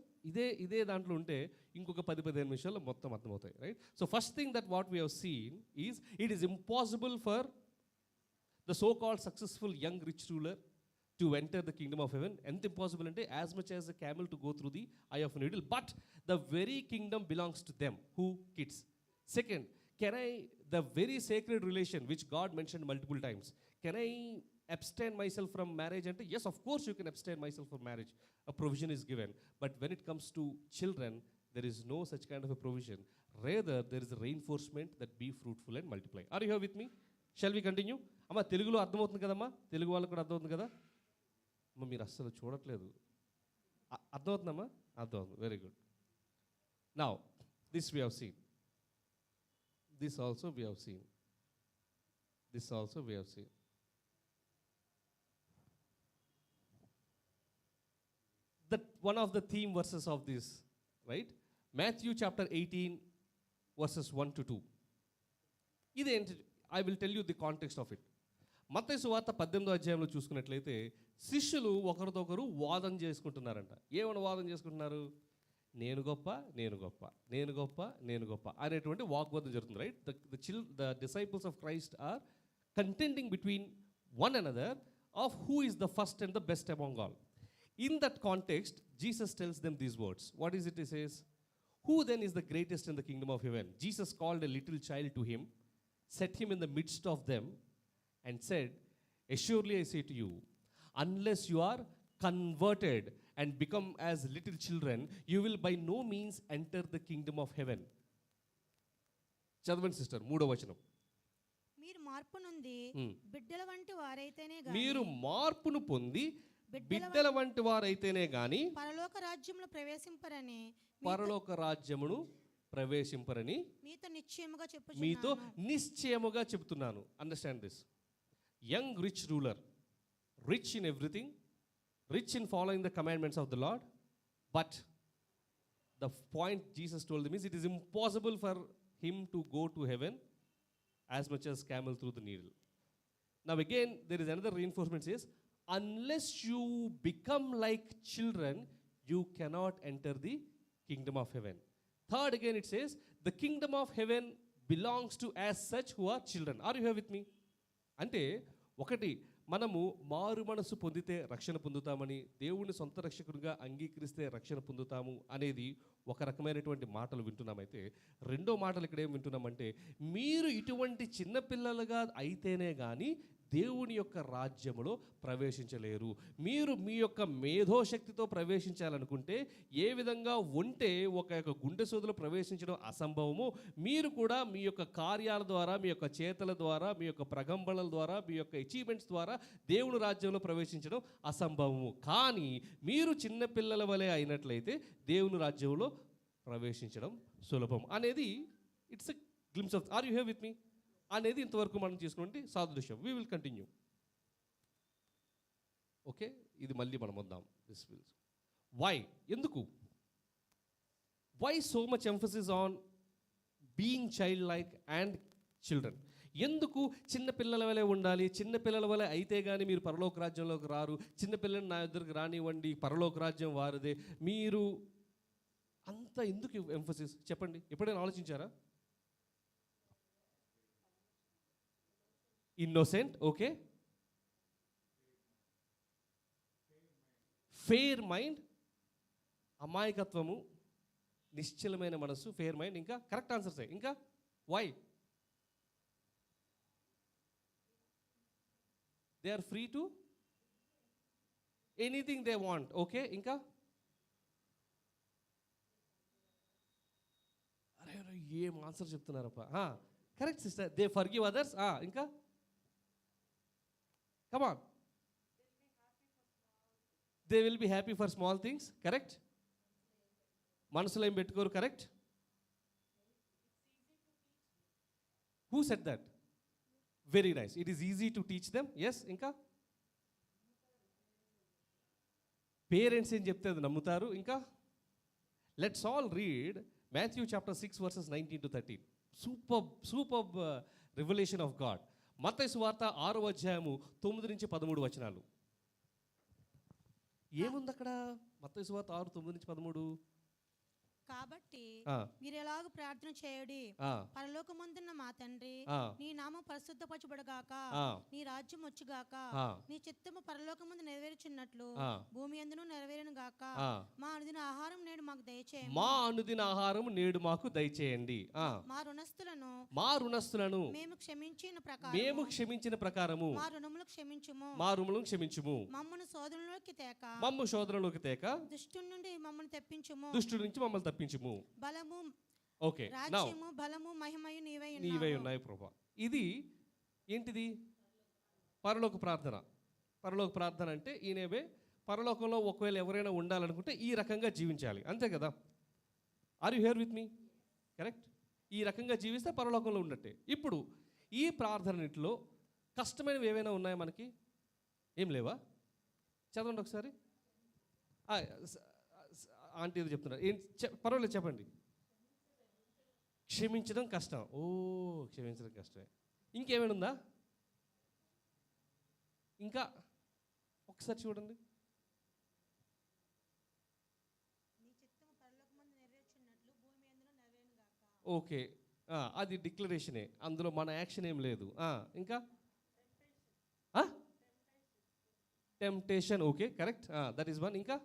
ఇదే దాంట్లో ఉంటే ఇంకొక 10-15 నిమిషాల్లో మొత్తం అర్థమవుతాయి, right? So first thing that what we have seen is it is impossible for the so called successful young rich ruler to enter the kingdom of heaven. ఎంత ఇంపాసిబుల్ అంటే as much as the camel to go through the eye of needle, but the very kingdom belongs to them who kids. Second, can I the very sacred relation which God mention multiple times, can I abstain myself from marriage ante? Yes, of course you can abstain myself from marriage. A provision is given. But when it comes to children, there is no such kind of a provision. Rather, there is a reinforcement that be fruitful and multiply. Are you here with me? Shall we continue? అమ్మ తెలుగులో అర్థమవుతుంది కదమ్మా? తెలుగు వాళ్ళకు కూడా అర్థమవుతుంది కదా? అమ్మ మీరు అస్సలు చూడట్లేదు. అర్థమవుతుందమ్మా? అర్థమవుతుంది. Very good. Now, this we have seen. This also we have seen. This also we have seen. That one of the theme verses of this, right? Matthew chapter 18 verses 1 to 2. ఇదేంటి? I will tell you the context of it. మత్తయి సువార్త 18వ అధ్యాయంలో చూసుకున్నట్లయితే శిష్యులు ఒకరితో ఒకరు వాదన చేసుకుంటున్నారంట. ఏమైనా వాదన చేసుకుంటున్నారు? నేను గొప్ప, నేను గొప్ప, నేను గొప్ప, నేను గొప్ప అనేటువంటి వాగ్వాదం జరుగుతుంది, right? The disciples of Christ are contending between one another of who is the first and the best among all. In that context, Jesus tells them these words. What is it he says? Who then is the greatest in the kingdom of heaven? Jesus called a little child to him, set him in the midst of them, and said, assuredly I say to you, unless you are converted and become as little children, you will by no means enter the kingdom of heaven. చదవండి sister, 3వ వచనం. మీరు మార్పు నొంది బిడ్డల వంటి వారైతేనే మీరు మార్పును పొంది బిడ్డల వంటి వారైతేనే గాని పరలోక రాజ్యమును ప్రవేశింపరని మీతో నిశ్చయముగా చెబుతున్నాను. Understand this. Young rich ruler, rich in everything, rich in following the commandments of the Lord, but the point Jesus told him is it is impossible for him to go to heaven as much as camel through the needle. Now again there is another reinforcement says, unless you become like children, you cannot enter the kingdom of heaven. Third, again it says, the kingdom of heaven belongs to as such who are children. Are you here with me? అంటే ఒకటి, మనము మారు మనసు పొందితే రక్షణ పొందుతామని, దేవుని సొంత రక్షకుడిగా అంగీకరిస్తే రక్షణ పొందుతాము అనేది ఒక రకమైనటువంటి మాటలు వింటున్నామైతే, రెండో మాటలు ఇక్కడ ఏం వింటున్నామంటే, మీరు ఇటువంటి చిన్నపిల్లలుగా అయితేనే కానీ దేవుని యొక్క రాజ్యములో ప్రవేశించలేరు. మీరు మీ యొక్క మేధోశక్తితో ప్రవేశించాలనుకుంటే, ఏ విధంగా ఉంటే ఒక యొక్క గుండె సోదులో ప్రవేశించడం అసంభవము, మీరు కూడా మీ యొక్క కార్యాల ద్వారా, మీ యొక్క చేతల ద్వారా, మీ యొక్క ప్రగంబళల ద్వారా, మీ యొక్క అచీవ్మెంట్స్ ద్వారా దేవుని రాజ్యంలో ప్రవేశించడం అసంభవము. కానీ మీరు చిన్నపిల్లల వలె అయినట్లయితే దేవుని రాజ్యంలో ప్రవేశించడం సులభం అనేది it's a glimpse of. Are you here with me? అనేది ఇంతవరకు మనం చేసుకుంటే సాదృశ్యం. We will continue. ఓకే, ఇది మళ్ళీ మనం వద్దాం. దిస్ విల్ వై, ఎందుకు, why so much emphasis on being child like and children? ఎందుకు చిన్నపిల్లల వలె ఉండాలి, చిన్నపిల్లల వలె అయితే కానీ మీరు పరలోక రాజ్యంలోకి రారు, చిన్నపిల్లల్ని నా దగ్గరికి రానివ్వండి, పరలోక రాజ్యం వారిదే, మీరు అంత ఎందుకు ఎంఫసిస్? చెప్పండి, ఎప్పుడైనా ఆలోచించారా? Innocent, okay. ఫెయిర్ మైండ్, అమాయకత్వము, నిశ్చలమైన మనసు, ఫెయిర్ మైండ్. ఇంకా కరెక్ట్ ఆన్సర్స్. ఇంకా why? They are free to anything they want. Okay, ఇంకా అరే ఏం ఆన్సర్ చెప్తున్నారప్ప. Correct sister, they forgive others. ఇంకా come on, they will be happy for small things. correct? మనసులో ఏం పెట్టుకోరు. correct? who said that? very nice. it is easy to teach them. yes. ఇంకా parents ఏం చెప్తే అది నమ్ముతారు. ఇంకా let's all read Matthew chapter 6 verses 19 to 13. Super revolution of God. మత్తయి సువార్త 6వ అధ్యాయము 9 నుంచి 13 వచనాలు. ఏముంది అక్కడ? మత్తయి సువార్త 6:9-13. కాబట్టి ఆ, మీరు ఎలాగ ప్రార్థన చేయుడి. ఆ, పరలోకమందున్న మా తండ్రి, ఆ, నీ నామం పరిశుద్ధపరచబడుగాక, ఆ, నీ రాజ్యం వచ్చుగాక, ఆ, నీ చిత్తము పరలోకమందు నెరవేర్చున్నట్లు ఆ, భూమి యందును నెరవేరును గాక. ఆ. మా అనుదిన ఆహారం నేడు మాకు దయచేయము. మా అనుదిన ఆహారం నేడు మాకు దయచేయండి. ఆ, మా రుణస్థులను మా రుణస్థులను మేము క్షమించిన మేము ప్రకారం క్షమించిన ప్రకారము మా రుణములు క్షమించుము. మా రుణములను క్షమించుము. మమ్మను శోధనలోకి తేక మమ్ము శోధనలోకి తేక దుష్టుని నుండి మమ్మల్ని తెప్పించుము. దుష్టుడి నుంచి మమ్మల్ని తప్పించుము. బలము, ఓకే, నౌ రాజ్యము, బలము, మహిమయు నీవై నీవై ఉన్నావు. ఉన్నాయి ప్రభా. ఇది ఏంటిది? పరలోక ప్రార్థన. పరలోక ప్రార్థన అంటే ఈయనవే పరలోకంలో ఒకవేళ ఎవరైనా ఉండాలనుకుంటే ఈ రకంగా జీవించాలి, అంతే కదా? Are you here with me? Correct. ఈ రకంగా జీవిస్తే పరలోకంలో ఉన్నట్టే. ఇప్పుడు ఈ ప్రార్థనలో కష్టమైనవి ఏవైనా ఉన్నాయా మనకి? ఏం లేవా? చదవండి ఒకసారి. ఆంటీ ఏదో చెప్తున్నారు. పర్వాలేదు చెప్పండి. క్షమించడం కష్టం. ఓ, క్షమించడం కష్టమే. ఇంకేమైనా ఉందా? ఇంకా ఒకసారి చూడండి. ఓకే, అది డిక్లరేషనే, అందులో మన యాక్షన్ ఏం లేదు. ఇంకా temptation. Okay, correct, that is one. ఇంకా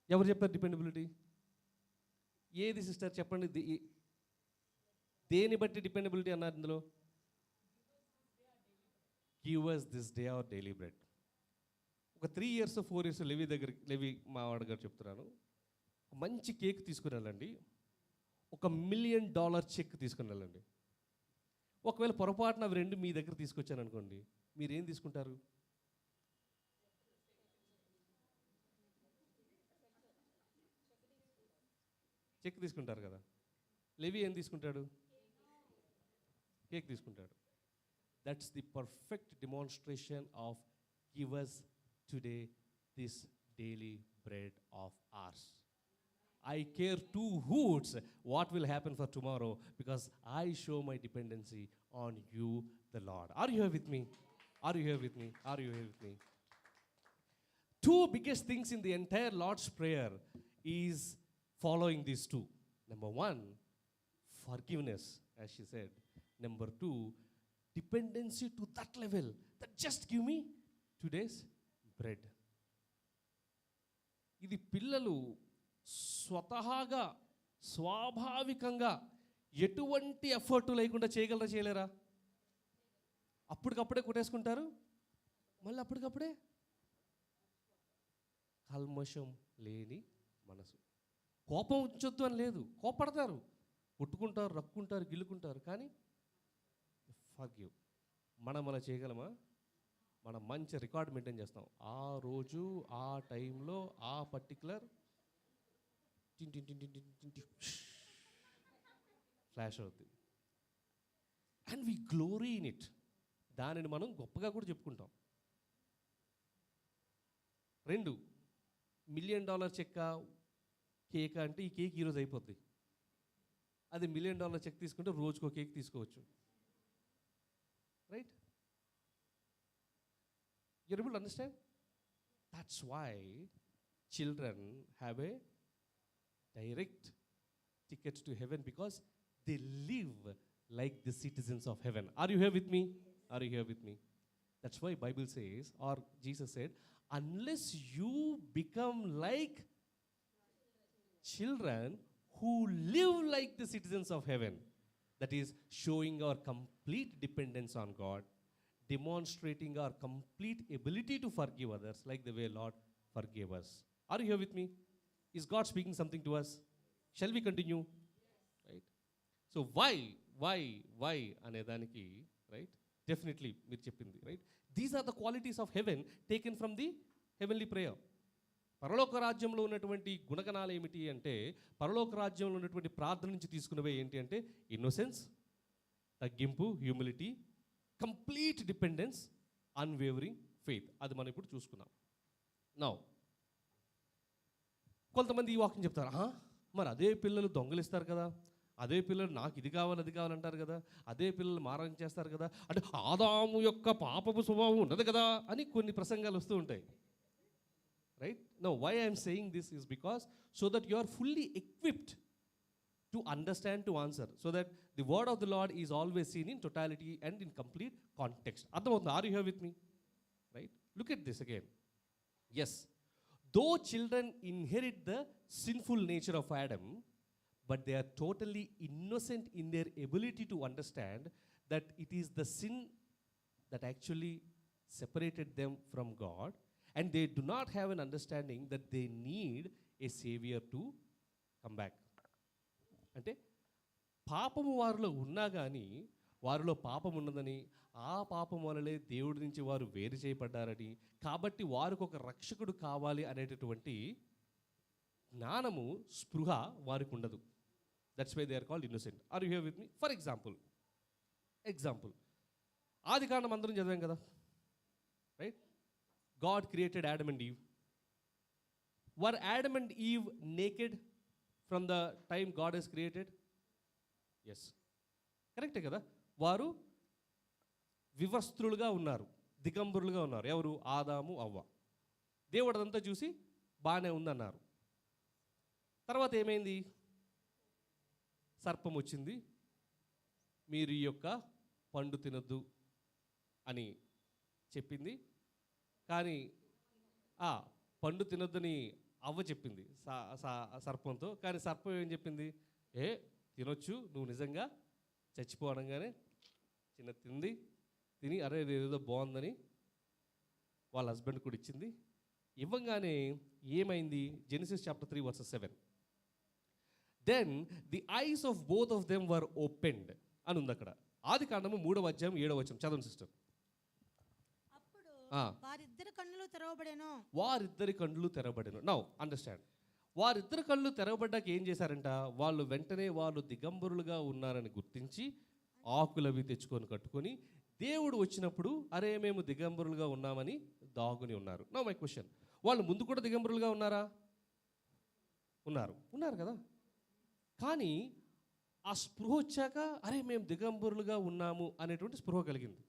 ఎవరు చెప్పారు డిపెండబిలిటీ? ఏది సిస్టర్ చెప్పండి, దేని బట్టి డిపెండబిలిటీ అన్నారు ఇందులో? Give us this day our daily bread. ఒక 3 years 4 years లెవి మా వాడు గారు చెప్తున్నాను, మంచి కేక్ తీసుకుని వెళ్ళండి, $1 million చెక్ తీసుకుని వెళ్ళండి. ఒకవేళ పొరపాటున అవి రెండు మీ దగ్గర తీసుకొచ్చాను అనుకోండి, మీరేం తీసుకుంటారు? చెక్ తీసుకుంటారు కదా. లెవి ఏం తీసుకుంటాడు? కేక్ తీసుకుంటాడు. That's the perfect demonstration of give us today this daily bread of ours. I care 2 hoots what will happen for tomorrow because I show my dependency on you, the Lord. Are you here with me? Are you here with me? Are you here with me? 2 biggest things in the entire Lord's Prayer is following these 2. Number 1, forgiveness, as she said. Number 2, dependency to that level that just give me today's bread. ఇది పిల్లలు స్వతహాగా స్వాభావికంగా ఎటువంటి effort లేకుండా చేయగలరా చేయలేరా? అప్పటికప్పుడే కొట్టేసుకుంటారు, మళ్ళీ అప్పటికప్పుడే. కల్మషం లేని మనసు. కోపం ఉంచొద్దు అని లేదు, కోపడతారు, కొట్టుకుంటారు, రక్కుంటారు, గిల్లుకుంటారు, కానీ ఫర్గివ్. మనం అలా చేయగలమా? మనం మంచి రికార్డ్ మెయింటైన్ చేస్తాం. ఆ రోజు ఆ టైంలో ఆ పర్టికులర్ ఫ్లాష్ అవుతుంది. And we glory in it. దానిని మనం గొప్పగా కూడా చెప్పుకుంటాం. 2, $1 million చెక్క కేక్ అంటే ఈ కేక్ ఈరోజు అయిపోద్ది. అది $1 million చెక్ తీసుకుంటే రోజుకో కేక్ తీసుకోవచ్చు, right? You're able to understand? That's why children have a direct ticket to heaven because they live like the citizens of heaven. Are you here with me? Are you here with me? That's why Bible says, or Jesus said, unless you become like children who live like the citizens of heaven, that is showing our complete dependence on God, demonstrating our complete ability to forgive others like the way Lord forgave us. Are you here with me? Is God speaking something to us? Shall we continue? Right? So why ane daniki, right? Definitely మీరు చెప్పింది, right? These are the qualities of heaven taken from the heavenly prayer. పరలోక రాజ్యంలో ఉన్నటువంటి గుణగణాలు ఏమిటి అంటే, పరలోక రాజ్యంలో ఉన్నటువంటి ప్రార్థన నుంచి తీసుకున్నవే ఏంటి అంటే, ఇన్నోసెన్స్, తగ్గింపు, humility, complete dependence, unwavering faith. అది మనం ఇప్పుడు చూసుకున్నాం. నౌ కొంతమంది ఈ వాక్యం చెప్తారు, మరి అదే పిల్లలు దొంగలిస్తారు కదా, అదే పిల్లలు నాకు ఇది కావాలి అది కావాలంటారు కదా, అదే పిల్లలు మారం చేస్తారు కదా, అంటే ఆదాము యొక్క పాపపు స్వభావం ఉన్నది కదా అని కొన్ని ప్రసంగాలు వస్తూ ఉంటాయి. Right? No, why I'm saying this is because so that you are fully equipped to understand, to answer, so that the word of the Lord is always seen in totality and in complete context. Are you here with me? Right? Look at this again. Yes, though children inherit the sinful nature of Adam, but they are totally innocent in their ability to understand that it is the sin that actually separated them from God, and they do not have an understanding that they need a savior to come back. అంటే పాపము వారిలో ఉన్నా కానీ వారిలో పాపం ఉన్నదని, ఆ పాపం వలలే దేవుడి నుంచి వారు వేరు చేయబడ్డారని, కాబట్టి వారికి ఒక రక్షకుడు కావాలి అనేటటువంటి జ్ఞానము, స్పృహ వారికి ఉండదు. That's why they are called innocent. Are you here with me? For example ఆది కాండం అందరం చదివాం కదా, right? God created Adam and Eve. Were Adam and Eve naked from the time God has created? Yes. కరెక్టే కదా? వారు వివస్త్రులుగా ఉన్నారు, దిగంబరులుగా ఉన్నారు. ఎవరు? ఆదాము, అవ్వ. దేవుడు అదంతా చూసి బాగానే ఉందన్నారు. తర్వాత ఏమైంది? సర్పం వచ్చింది, మీరు ఈ యొక్క పండు తినొద్దు అని చెప్పింది. కానీ పండు తినొద్దని అవ్వ చెప్పింది సర్పంతో. కానీ సర్పం ఏం చెప్పింది? తినొచ్చు, నువ్వు నిజంగా చచ్చిపోవడంగానే తిని అరే ఏదో బాగుందని వాళ్ళ హస్బెండ్ కూడా ఇచ్చింది. ఇవ్వగానే ఏమైంది? Genesis chapter 3 verses 7. Then the eyes of both of them were opened అని ఉంది అక్కడ. ఆది కాండము 3వ అధ్యాయం 7వ వచనం చదవండి సిస్టర్. వారిద్దరి కన్నులు తెరవబడెను. Now understand. వారిద్దరి కళ్ళు తెరవబడ్డాక ఏం చేశారంట? వాళ్ళు వెంటనే వాళ్ళు దిగంబరులుగా ఉన్నారని గుర్తించి ఆకులవి తెచ్చుకొని కట్టుకొని దేవుడు వచ్చినప్పుడు అరే మేము దిగంబరులుగా ఉన్నామని దాగుని ఉన్నారు. నౌ మై క్వశ్చన్, వాళ్ళు ముందు కూడా దిగంబరులుగా ఉన్నారా? ఉన్నారు కదా. కానీ ఆ స్పృహ వచ్చాక అరే మేము దిగంబరులుగా ఉన్నాము అనేటువంటి స్పృహ కలిగింది.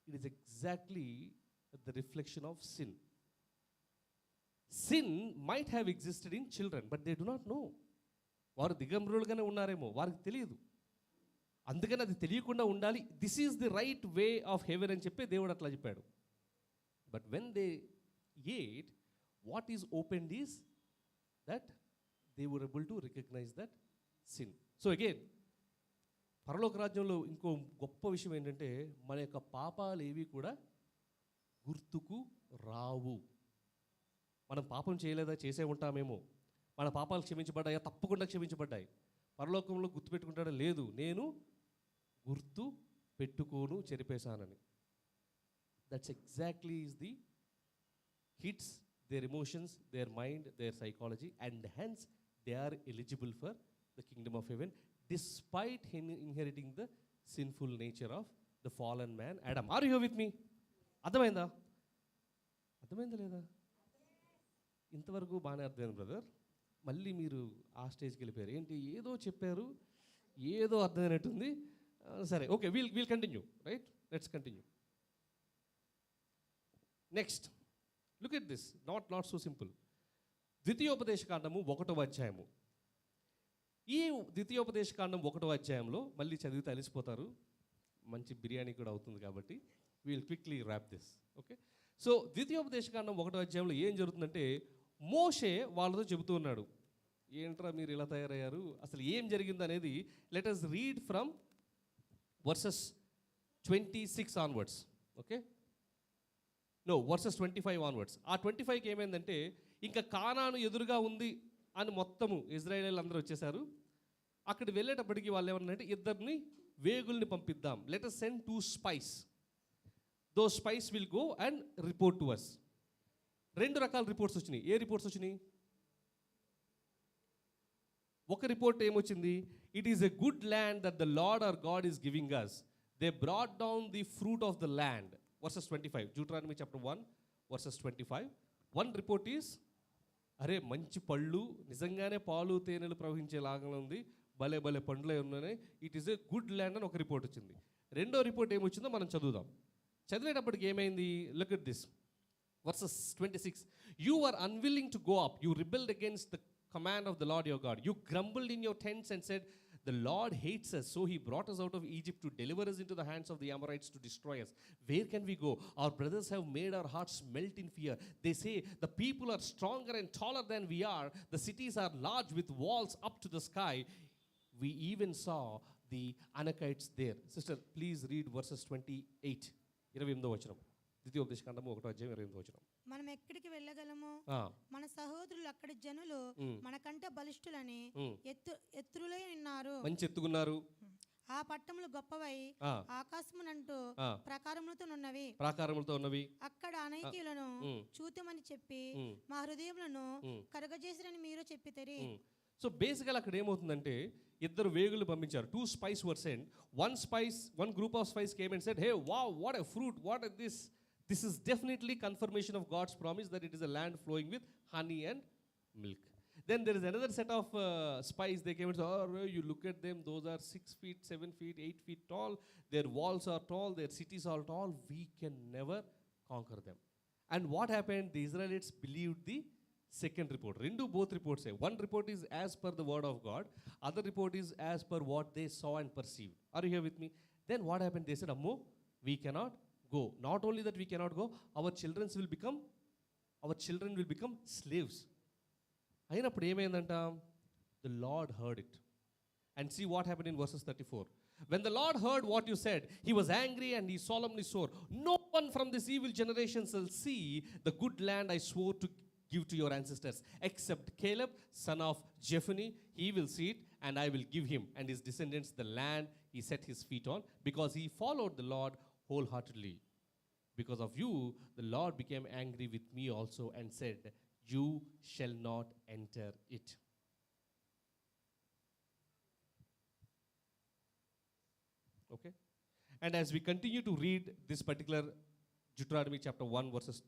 It is exactly the reflection of sin. Sin might have existed in children, but they do not know. వారు దిగంబరులుగానే ఉన్నారేమో, వారికి తెలియదు. అందుకని అది తెలియకుండా ఉండాలి. This is the right way of haven అని చెప్పి దేవుడు అట్లా చెప్పాడు. But when they ate, what is opened is that they were able to recognize that sin. So again, పరలోక రాజ్యంలో ఇంకో గొప్ప విషయం ఏంటంటే మన యొక్క పాపాలు ఏవి కూడా గుర్తుకు రావు. మనం పాపం చేయలేదా? చేసే ఉంటామేమో. మన పాపాలు క్షమించబడ్డాయా? తప్పకుండా క్షమించబడ్డాయి. పరలోకంలో గుర్తు పెట్టుకుంటాడా? లేదు, నేను గుర్తు పెట్టుకోను, చెరిపేశానని. That's exactly is the hits their emotions, their mind, their psychology, and hence they are eligible for the kingdom of heaven despite inheriting the sinful nature of the fallen man Adam. Are you here with me? అర్థమైందా లేదా? ఇంతవరకు బాగానే అర్థమైంది brother. మళ్ళీ మీరు ఆ స్టేజ్కి వెళ్ళిపోయారు. ఏంటి ఏదో చెప్పారు, ఏదో అర్థమైనట్టుంది. సరే, okay, we'll continue. Right, let's continue. Next look at this, not so simple. ద్వితీయోపదేశకాండము 1వ అధ్యాయము. ఈ ద్వితీయోపదేశకాండం 1వ అధ్యాయంలో మళ్ళీ చదివితే అలిసిపోతారు, మంచి బిర్యానీ కూడా అవుతుంది కాబట్టి we'll quickly wrap this. Okay, so ద్వితీయోపదేశకాండం 1వ అధ్యాయంలో ఏం జరుగుతుందంటే మోషే వాళ్ళతో చెబుతూ ఉన్నాడు. ఏంట్రా మీరు ఇలా తయారయ్యారు, అసలు ఏం జరిగింది అనేది let us read from versus 26 onwards. Okay, versus 25 onwards. ఆ 25కి ఏమైందంటే ఇంకా కానాను ఎదురుగా ఉంది అని మొత్తము ఇజ్రాయేలీలు అందరూ వచ్చేసారు. అక్కడ వెళ్ళేటప్పటికి వాళ్ళు ఏమన్నారంటే ఇద్దరిని వేగుల్ని పంపిద్దాం, let us send 2 spies. Those spies will go and report to us. 2 రకాల రిపోర్ట్స్ వచ్చినాయి. ఏ రిపోర్ట్స్ వచ్చినాయి? ఒక రిపోర్ట్ ఏమొచ్చింది? It is a good land that the lord hour God is giving us. They brought down the fruit of the land. Verses 25. Deuteronomy chapter 1 verses 25. One report is అరే మంచి పళ్ళు, నిజంగానే పాలు తేనెలు ప్రవహించేలాగా ఉంది, భలే భలే పండ్లే ఉన్నాయి, it is a good land అని ఒక రిపోర్ట్ వచ్చింది. రెండో రిపోర్ట్ ఏమొచ్చిందో మనం చదువుదాం. చదివేటప్పటికి ఏమైంది? Look at this versus 26. You were unwilling to go up. You rebelled against the command of the Lord your God. You grumbled in your tents and said, the Lord hates us, so he brought us out of Egypt to deliver us into the hands of the Amorites to destroy us. Where can we go? Our brothers have made our hearts melt in fear. They say, the people are stronger and taller than we are. The cities are large with walls up to the sky. We even saw the Anakites there. Sister, please read verses 28. 28వ వచనం. ద్వితీయోపదేశకాండము 1వ అధ్యాయం 28వ వచనం. మనం ఎక్కడికి వెళ్ళగలము? మన సహోదరులు అక్కడి జనులు మనకంటే బలిష్ఠులని ఎత్తులై ఉన్నారు, మంచి ఎత్తుకున్నారు. ఆ పట్టణములు గొప్పవై ఆకాశమునంటూ ప్రాకారములతో ఉన్నవి. అక్కడ అనైక్యులను చూతమని చెప్పి మా హృదయములను కరగజేసిరని మీరు చెప్పితరి. సో బేసికల్ అక్కడ ఏమవుతుందంటే, ఇద్దరు వేగులు పంపించారు. 2 spies were sent. One group of spies came and said, hey, wow, what a fruit, what is this? This is definitely confirmation of God's promise that it is a land flowing with honey and milk. Then there is another set of spies. They came and said, oh, you look at them, those are 6 feet, 7 feet, 8 feet tall. Their walls are tall, their cities are tall. We can never conquer them. And what happened? The Israelites believed the second report. Both reports say. One report is as per the word of God. Other report is as per what they saw and perceived. Are you here with me? Then what happened? They said, Ammo, we cannot go. Not only that we cannot go, our children will become slaves. అయినప్పుడు ఏమైందంట? The Lord heard it. And see what happened in verses 34. When the Lord heard what you said, he was angry and he solemnly swore, no one from this evil generation shall see the good land I swore to give to your ancestors, except Caleb, son of Jephunneh. He will see it, and I will give him and his descendants the land he set his feet on, because he followed the Lord wholeheartedly. Because of you, the Lord became angry with me also and said, you shall not enter it. Okay? And as we continue to read this particular Deuteronomy chapter 1 verses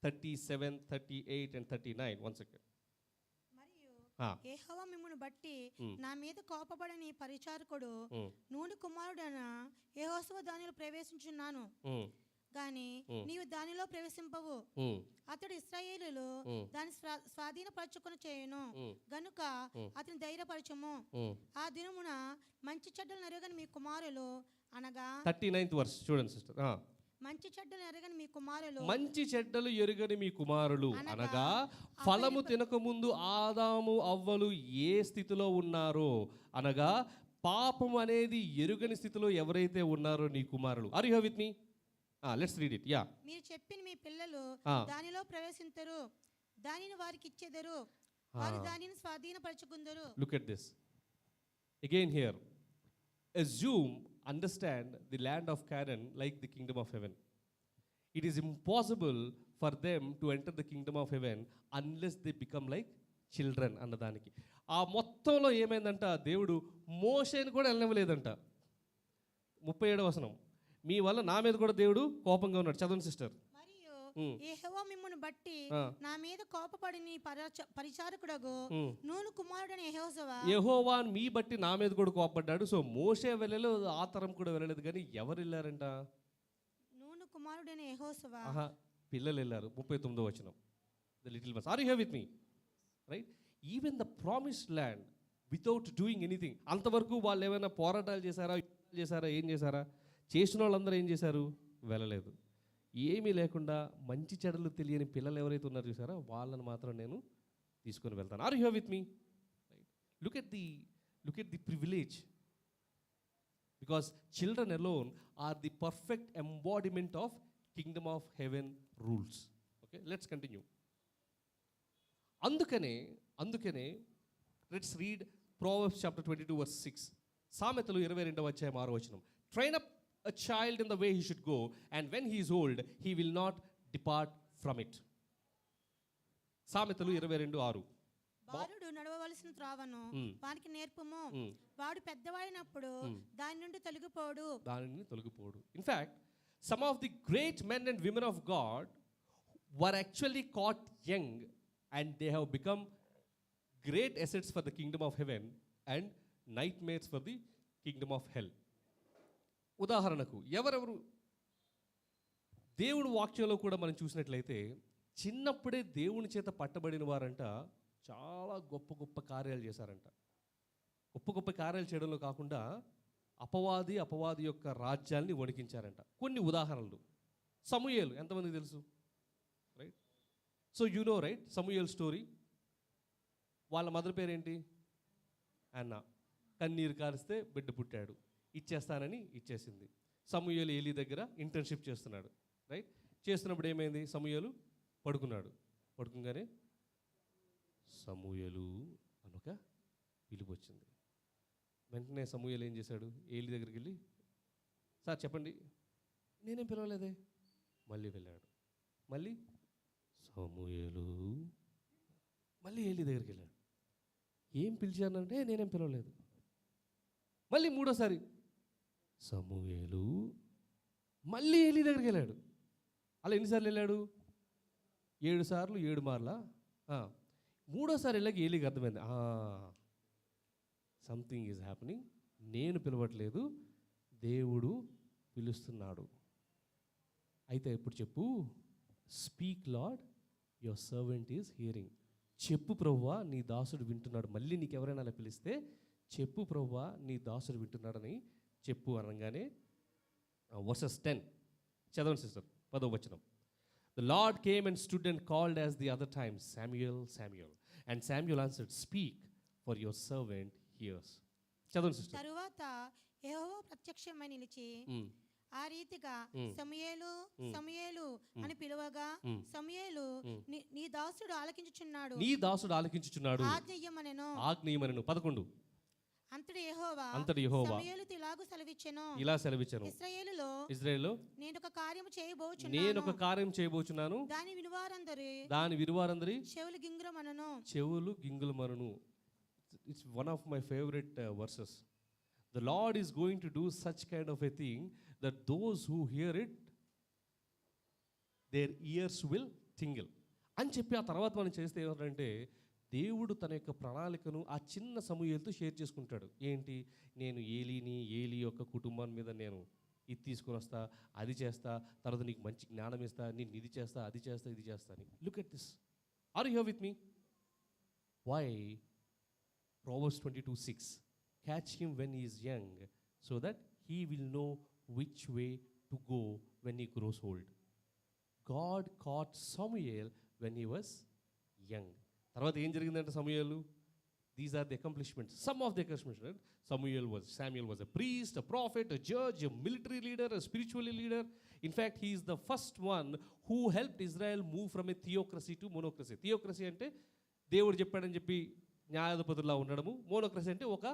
37, 38 and 39. Once again. మరియు యెహోవా మిమ్మును బట్టి నా మీద కోపపడని పరిచారకుడు నూని కుమారుడైన యెహోషువ దానిలో ప్రవేశించున్నాను గాని నీవు దానిలో ప్రవేశింపవు. అతడు ఇశ్రాయేలులు దాని స్వాధీనపరచుకొని చేయును గనుక అతని ధైర్యపరచము. ఆ దినమున మంచి చెడ్డలు నెరగని మీ కుమారులు అనగా 39th verse చూడండి సిస్టర్. మంచి చెడ్డలు ఎరగని మీ కుమారులు, మంచి చెడ్డలు ఎరుగని మీ కుమారులు అనగా ఫలము తినకముందు ఆదాము అవ్వలు ఏ స్థితిలో ఉన్నారో, అనగా పాపం అనేది ఎరుగని స్థితిలో ఎవరైతే ఉన్నారో నీ కుమారులు. Are you with me? Let's read it. Yeah. మీరు చెప్పిన మీ పిల్లలు దానిలో ప్రవేశించరు, దానిని వారికి ఇచ్చెదరు, వారు దానిని స్వాధీనపరచుకుందరు. Look at this again here. Assume, understand the land of Canaan like the kingdom of heaven. It is impossible for them to enter the kingdom of heaven unless they become like children అన్నదానికి. ఆ మొత్తంలో ఏమైందంట, దేవుడు మోషేని కూడా వెళ్ళనివ్వలేదంట. 37వ వచనం, మీ వల్ల నా మీద కూడా దేవుడు కోపంగా ఉన్నాడు. చదవండి సిస్టర్. యెహోవా మిమ్మును బట్టి నా మీద కోపపడిన పరిచారకుడగు నూను కుమారుడైన యెహోవా మీ బట్టి నా మీద కూడా కోపపడ్డాడు. సో మోషే వెళ్ళలేదు, ఆ తరం కూడా వెళ్ళలేదు, కానీ ఎవరు వెళ్ళారంట? నూను కుమారుడైన యెహోషువ. పిల్లలు వెళ్ళారు. 39వ వచనం. The little ones. Are you here with me? Right. Even the promised land without doing anything. అంతవరకు వాళ్ళు ఏమైనా పోరాటాలు చేశారా, ఏం చేశారా? చేసిన వాళ్ళందరూ ఏం చేశారు? వెళ్ళలేదు. ఏమీ లేకుండా మంచి చెడులు తెలియని పిల్లలు ఎవరైతే ఉన్నారో చూసారా, వాళ్ళని మాత్రం నేను తీసుకొని వెళ్తాను. Are you here with me? Look at the privilege. Because children alone are the perfect embodiment of kingdom of heaven rules. Okay, let's continue. అందుకనే let's read Proverbs chapter 22 verse 6. సామెతలు 22వ అధ్యాయం 6వ వచనం. Train up a child in the way he should go, and when he is old he will not depart from it. సామెతలు 22:6. బాలుడు నడవవలసిన త్రోవను వానికి నేర్పుము, వాడు పెద్దవాడినప్పుడు దాని నుండి తొలగిపోడు. In fact, some of the great men and women of God were actually caught young and they have become great assets for the kingdom of heaven, and night mares for the Kingdom of హెల్. ఉదాహరణకు ఎవరెవరు దేవుడు వాక్యంలో కూడా మనం చూసినట్లయితే చిన్నప్పుడే దేవుని చేత పట్టబడిన వారంట చాలా గొప్ప గొప్ప కార్యాలు చేశారంట. గొప్ప గొప్ప కార్యాలు చేయడంలో కాకుండా అపవాది యొక్క రాజ్యాల్ని వణికించారంట. కొన్ని ఉదాహరణలు. సమూయేలు ఎంతమందికి తెలుసు? Right. So you know right Samuel story. వాళ్ళ మదర్ పేరేంటి? అన్న. కన్నీరు కారిస్తే బిడ్డ పుట్టాడు, ఇచ్చేస్తానని ఇచ్చేసింది. సమూయేలు ఏలీ దగ్గర ఇంటర్న్షిప్ చేస్తున్నాడు. రైట్. చేస్తున్నప్పుడు ఏమైంది? సమూయేలు పడుకున్నాడు. పడుకుంగానే సమూయేలు అనొక పిలుపు వచ్చింది. వెంటనే సమూయేలు ఏం చేశాడు? ఏలీ దగ్గరికి వెళ్ళి, సార్ చెప్పండి. నేనేం పిలవలేదే. మళ్ళీ వెళ్ళాడు. మళ్ళీ సమూయేలు. మళ్ళీ ఏలీ దగ్గరికి వెళ్ళాడు. ఏం పిలిచానంటే నేనేం పిలవలేదు. మళ్ళీ మూడోసారి సమూయేలు. మళ్ళీ ఏలీ దగ్గరికి వెళ్ళాడు. అలా ఎన్నిసార్లు వెళ్ళాడు? 7 సార్లు 7 మార్లా. మూడోసారి వెళ్ళాక ఏలీకి అర్థమైంది, సంథింగ్ ఈజ్ హ్యాపెనింగ్. నేను పిలవట్లేదు, దేవుడు పిలుస్తున్నాడు. అయితే ఇప్పుడు చెప్పు, speak lord, your servant is hearing. చెప్పు ప్రభువా, నీ దాసుడు వింటున్నాడు. మళ్ళీ నీకు ఎవరైనా అలా పిలిస్తే చెప్పు ప్రభువా, నీ దాసుడు వింటున్నాడని చెప్పు అనగానే వర్సెస్ 10 చదవండి సిస్టర్. 10వ వచనం. The Lord came and stood and called as the other times, Samuel, Samuel. And Samuel answered, speak, for your servant hears. చదవండి సిస్టర్. తరువాత యెహోవా ప్రత్యక్షమై నిలిచి ఆ రీతిగా సమూయేలు సమూయేలు అని పిలువగా సమూయేలు నీ దాసుడు ఆలకించుచున్నాడు, నీ దాసుడు ఆలకించుచున్నాడు, ఆజ్ఞయమనెను. 11 అంతటి యెహోవా సమూయేలుతో ఇలా సెలవిచ్చెను, ఇశ్రాయేలులో నేను ఒక కార్యం చేయబోచున్నాను, దాని వినువారందరి చెవులు గింగులమనును. It's one of my favourite verses. The Lord is going to do such kind of a thing that those who hear it, their ears will tingle. అని చెప్పి ఆ తర్వాత మనం చేస్తే ఏమంటే, దేవుడు తన యొక్క ప్రణాళికను ఆ చిన్న సమూయేలుతో షేర్ చేసుకుంటాడు. ఏంటి? నేను ఏలీ యొక్క కుటుంబాన్ని మీద నేను ఇది తీసుకొని వస్తా, అది చేస్తా, తర్వాత నీకు మంచి జ్ఞానం ఇస్తా, నేను ఇది చేస్తా, అది చేస్తా, ఇది చేస్తా అని. Look at this. Are you here with me? Why? Proverbs 22:6. Catch him when he is young, so that he will know which way to go when he grows old. God caught Samuel when he was young. తర్వాత ఏం జరిగిందంటే సమూయేలు, these are the accomplishments, some of the accomplishments. Samuel was a priest, a prophet, a judge, a military leader, a spiritual leader. In fact, he is the first one who helped Israel move from a theocracy to monocracy. Theocracy అంటే దేవుడు చెప్పాడని చెప్పి న్యాయాధిపతుల్లా ఉండడము, మోనోక్రసీ అంటే ఒక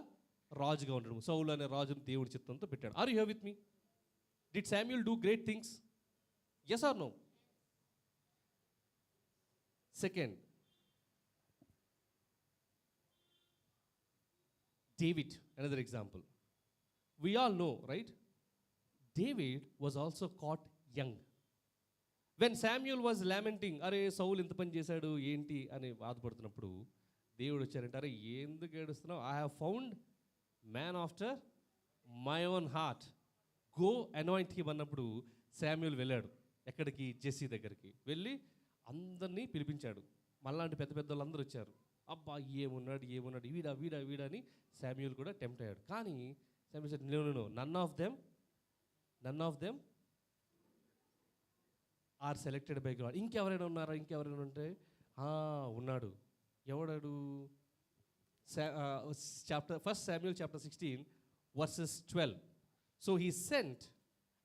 రాజుగా ఉండడము. సౌలు అనే రాజును దేవుడి చిత్తంతో పెట్టాడు. Are you here with me? Did Samuel do great things? Yes or no? Second, David, another example. We all know, right? David was also caught young. When Samuel was lamenting, అరే సౌలు ఇంత పని చేశాడు ఏంటి అని బాధపడుతున్నప్పుడు దేవుడు వచ్చారంటే, అరే ఎందుకు ఏడుస్తున్నావు? I have found man after my own heart, go anoint him అన్నప్పుడు శామ్యూల్ వెళ్ళాడు. ఎక్కడికి? జెస్సీ దగ్గరికి వెళ్ళి అందరినీ పిలిపించాడు. మళ్ళాంటి పెద్ద పెద్ద వాళ్ళందరూ వచ్చారు. అబ్బా ఏమున్నాడు వీడా అని శామ్యూల్ కూడా టెంప్ట్ అయ్యాడు. కానీ Samuel said, no, none of them are selected by God. ఇంకెవరైనా ఉన్నారా? ఇంకెవరైనా ఉంటే ఉన్నాడు. ఎవడాడు? 1 Samuel chapter 16 verses 12. So he sent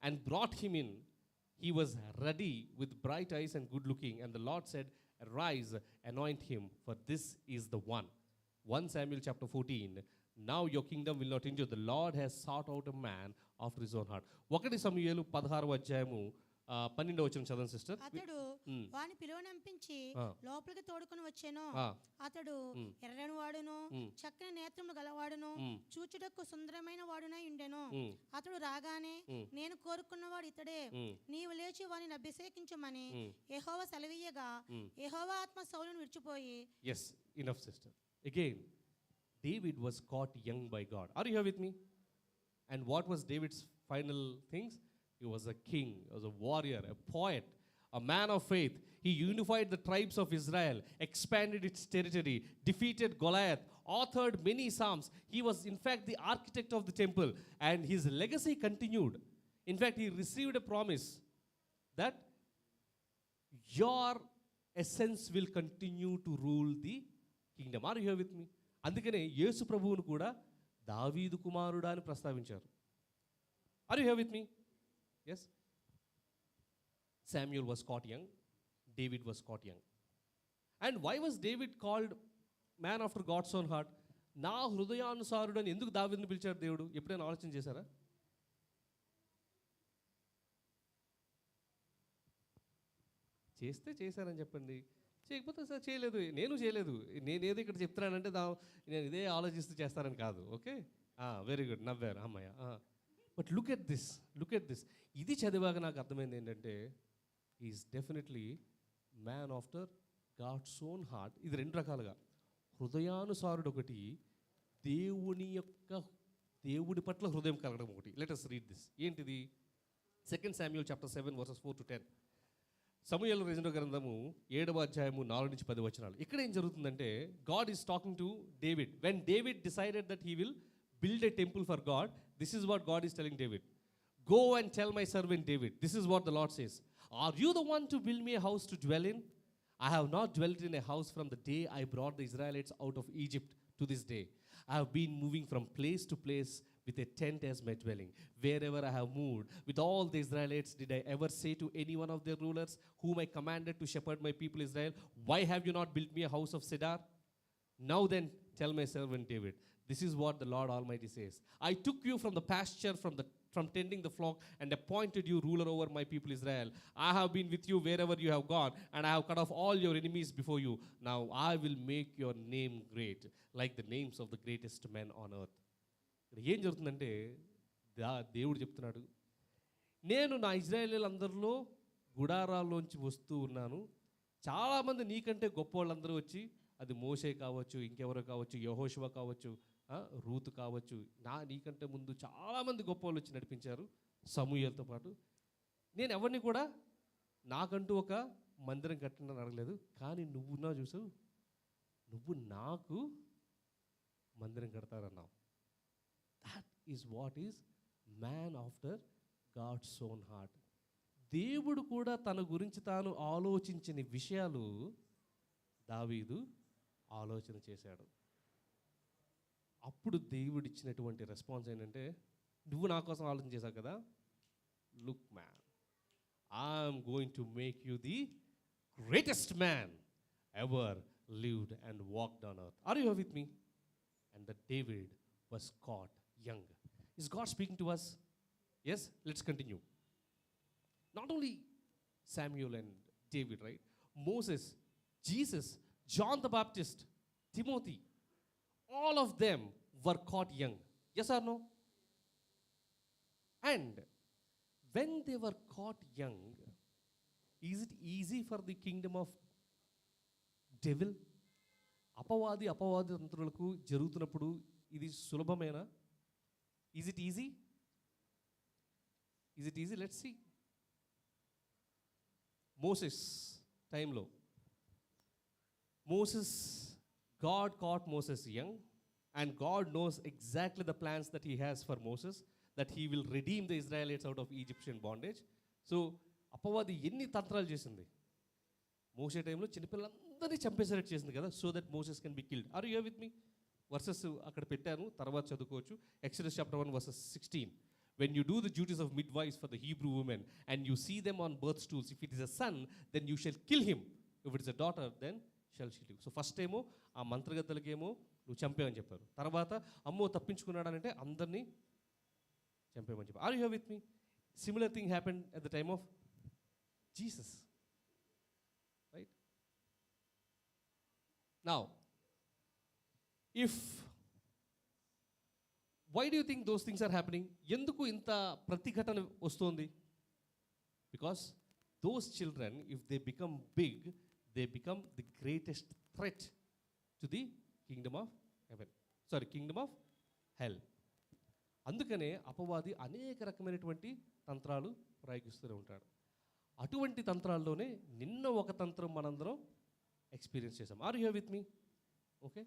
and brought him in. He was ruddy with bright eyes and good looking, and the Lord said, arise, anoint him, for this is the one. 1 Samuel chapter 14. Now your kingdom will not endure. The Lord has sought out a man after his own heart. 1 సమూయేలు 16వ అధ్యాయము 12వ వచనం చదవండి sister. అతడు వాని పిలువనంపించి లోపలికి తోడుకొని వచ్చాను. అతడు ఎర్రని వాడును, చక్కని నేత్రములు గలవాడును, చూచుటకు సుందరమైన వాడునై ఉండెను. అతడు రాగానే, నేను కోరుకున్నవాడు ఇతడే, నీవు లేచి వానిని అభిషేకించమని యెహోవా సెలవీయగా యెహోవా ఆత్మ సౌలును విడిచిపోయి. Yes, enough sister. Again, David was caught young by God. Are you here with me? And what was David's final things? He was a king, he was a warrior, a poet, a man of faith. He unified the tribes of Israel, expanded its territory, defeated Goliath, authored many psalms. He was, in fact, the architect of the temple, and his legacy continued. In fact, he received a promise that your essence will continue to rule the kingdom. Are you here with me? అందుకనే యేసు ప్రభువును కూడా దావీదు కుమారుడా అని ప్రస్తావించారు. Are you here with me? Yes. Samuel was caught young. David was caught young. And why was David called man after God's own heart? నా హృదయానుసారుడు అని ఎందుకు దావీదుని పిలిచాడు దేవుడు? ఎప్పుడైనా ఆలోచన చేశారా? చేస్తే చేశారని చెప్పండి, చేయకపోతే సార్ చేయలేదు, నేను చేయలేదు, నేనేదో ఇక్కడ చెప్తున్నానంటే నేను ఇదే ఆలోచిస్తూ చేస్తానని కాదు. ఓకే, వెరీ గుడ్, నవ్వారు అమ్మాయ. బట్ లుక్ ఎట్ దిస్, ఇది చదివాక నాకు అర్థమైంది ఏంటంటే is definitely man after God's own heart. ఇది రెండు రకాలుగా, హృదయానుసారుడు ఒకటి, దేవుడి పట్ల హృదయం కలగడం ఒకటి. Let us read this. ఏంటిది? 2 Samuel chapter 7 verses 4 to 10. సమూయేలు రెండవ గ్రంథము 7వ అధ్యాయము 4 నుంచి 10 వచనాలు. ఇక్కడ ఏం జరుగుతుందంటే, God is talking to David. When David decided that he will build a temple for God, this is what God is telling David. Go and tell my servant David, this is what the Lord says, are you the one to build me a house to dwell in? I have not dwelt in a house from the day I brought the Israelites out of Egypt to this day. I have been moving from place to place with a tent as my dwelling. Wherever I have moved, with all the Israelites, did I ever say to any one of their rulers, whom I commanded to shepherd my people Israel, why have you not built me a house of cedar? Now then, tell my servant David, this is what the Lord Almighty says. I took you from the pasture, from tending the flock, and appointed you ruler over my people Israel. I have been with you wherever you have gone, and I have cut off all your enemies before you. Now I will make your name great, like the names of the greatest men on earth. ఇక్కడ ఏం జరుగుతుందంటే, దేవుడు చెప్తున్నాడు, నేను నా ఇజ్రాయేలీలందరిలో గుడారాల్లోంచి వస్తూ ఉన్నాను. చాలామంది నీకంటే గొప్ప వాళ్ళందరూ వచ్చి, అది మోషే కావచ్చు, ఇంకెవరో కావచ్చు, యెహోషువ కావచ్చు, రూతు కావచ్చు, నీకంటే ముందు చాలామంది గొప్ప వాళ్ళు వచ్చి నడిపించారు సమూయేలుతో పాటు. నేను ఎవరిని కూడా నాకంటూ ఒక మందిరం కట్టనని అడగలేదు, కానీ నువ్వున్నా చూసావు, నువ్వు నాకు మందిరం కడతారన్నావు. That is what is man after God's own heart. దేవుడు కూడా తన గురించి తాను ఆలోచించిన విషయాలు దావీదు ఆలోచన చేశాడు. అప్పుడు దేవుడు ఇచ్చినటువంటి రెస్పాన్స్ ఏంటంటే, నువ్వు నా కోసం ఆలోచన చేశావు కదా, look man, I'm going to make you the greatest man ever lived and walked on earth. Are you here with me? And that David was caught young. Is God speaking to us? Yes, let's continue. Not only Samuel and David, right? Moses, Jesus, John the Baptist, Timothy, all of them were caught young. Yes or no? And when they were caught young, is it easy for the kingdom of devil? అపవాది తంత్రులకు జరుగుతున్నప్పుడు ఇది సులభమేనా? Is it easy? Let's see. Moses టైంలో God caught Moses young, and God knows exactly the plans that he has for Moses, that he will redeem the Israelites out of Egyptian bondage. So అపవాది ఎన్ని తంత్రాలు చేసింది. మోసే టైంలో చిన్నపిల్లలందరినీ చంపేసేటట్టు చేసింది కదా, so that Moses can be killed. Are you with me? Verses అక్కడ పెట్టాను, తర్వాత చదువుకోవచ్చు. Exodus chapter 1 verses 16. When you do the duties of midwives for the Hebrew women, and you see them on birth stools, if it is a son, then you shall kill him. If it is a daughter, then shall she live. So first ఏమో ఆ మంత్రగత్తలకేమో నువ్వు చంపేవని చెప్పారు, తర్వాత అమ్మో తప్పించుకున్నాడనంటే అందరినీ చంపేమని చెప్పారు. Are you with me? Similar thing happened at the time of Jesus. Right? Now, why do you think those things are happening? ఎందుకు ఇంత ప్రతిఘటన వస్తుంది? Because those children, if they become big, they become the greatest threat to the kingdom of heaven. Kingdom of హెల్. అందుకనే అపవాది అనేక రకమైనటువంటి తంత్రాలు ప్రయోగిస్తూనే ఉంటాడు. అటువంటి తంత్రాల్లోనే నిన్న ఒక తంత్రం మనందరం ఎక్స్పీరియన్స్ చేసాం. Are you with me? Okay,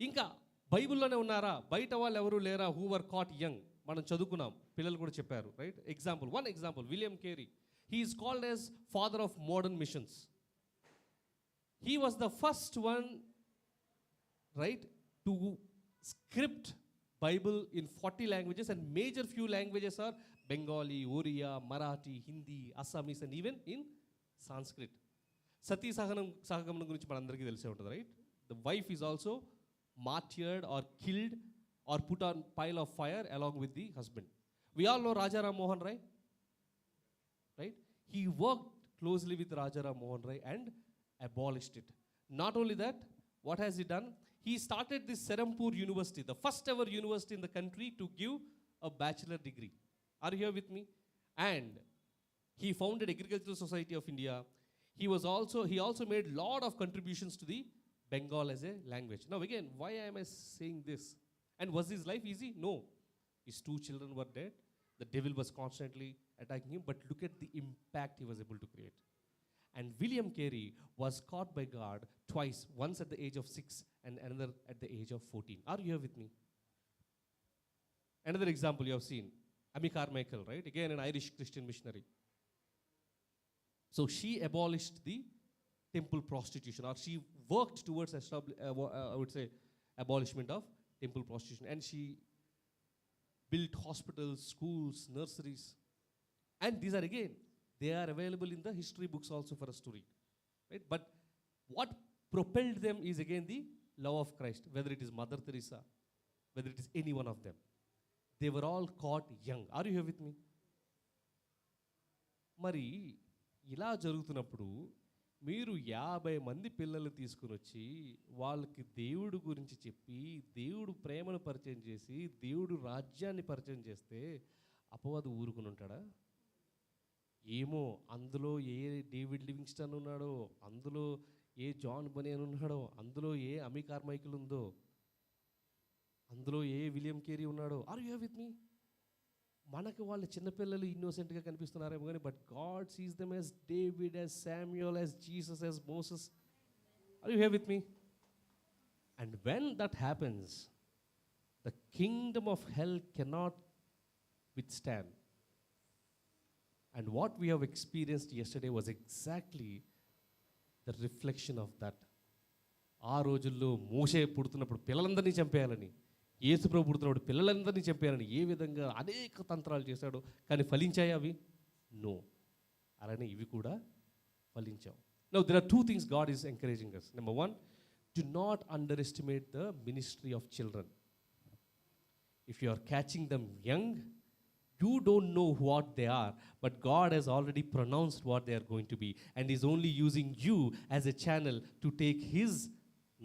ఇంకా బైబిల్లోనే ఉన్నారా, బయట వాళ్ళు ఎవరు లేరా హూ వర్ కాట్ యంగ్? మనం చదువుకున్నాం, పిల్లలు కూడా చెప్పారు, right? One example, William Carey. He is called as father of modern missions. He was the first one, right, to script Bible in 40 languages, and major few languages are Bengali, Oriya, Marathi, Hindi, Assamese, and even in Sanskrit. సతీ సహగమనం గురించి మనందరికీ తెలిసే ఉంటుంది, right? The wife is also martyred or killed or put on pile of fire along with the husband. We all know Raja Ram Mohan Rai, right? He worked closely with Raja Ram Mohan Rai and abolished it. Not only that, what has he done? He started this Serampur University, the first ever university in the country to give a bachelor degree. Are you here with me? And he founded Agricultural Society of India. He also made lot of contributions to the Bengal as a language. Now again, why am I saying this? And was his life easy? No. His 2 children were dead. The devil was constantly attacking him, but look at the impact he was able to create. And William Carey was caught by God twice, once at the age of 6 and another at the age of 14. Are you here with me? Another example you have seen, Amy Carmichael, right? Again, an Irish Christian missionary. So she abolished the temple prostitution, or she worked towards I would say abolishment of temple prostitution, and she built hospitals, schools, nurseries, and these are again, they are available in the history books also for us to read, right? But what propelled them is again the love of Christ, whether it is Mother Teresa, whether it is any one of them. They were all caught young. Are you here with me? మరి ఇలా జరుగుతున్నప్పుడు మీరు 50 మంది పిల్లలు తీసుకుని వచ్చి వాళ్ళకి దేవుడు గురించి చెప్పి దేవుడు ప్రేమను పరిచయం చేసి దేవుడు రాజ్యాన్ని పరిచయం చేస్తే అపవాది ఊరుకుని ఉంటాడా? ఏమో, అందులో ఏ డేవిడ్ లివింగ్స్టన్ ఉన్నాడో, అందులో ఏ జాన్ బనియన్ ఉన్నాడో, అందులో ఏ అమీ కార్మైకిల్ ఉందో, అందులో ఏ విలియం కేరీ ఉన్నాడో. Are you with me? మనకు వాళ్ళు చిన్నపిల్లలు ఇన్నోసెంట్గా కనిపిస్తున్నారేమో కానీ, but God sees them as David, as Samuel, as Jesus, as Moses. Are you with me? And when that happens, the kingdom of hell cannot withstand. And what we have experienced yesterday was exactly the reflection of that. ఆ రోజుల్లో మోషే పుడుతున్నప్పుడు పిల్లలందరినీ చంపేయాలని, యేసుప్రభు పుడుతున్నప్పుడు పిల్లలందరినీ చంపేయాలని ఏ విధంగా అనేక తంత్రాలు చేశాడు. కానీ ఫలించాయి అవి? నో. అలానే ఇవి కూడా ఫలించావు. Now there are 2 things God is encouraging us. Number 1, do not underestimate the ministry of children. If you are catching them young, you don't know what they are, but God has already pronounced what they are going to be, and is only using you as a channel to take his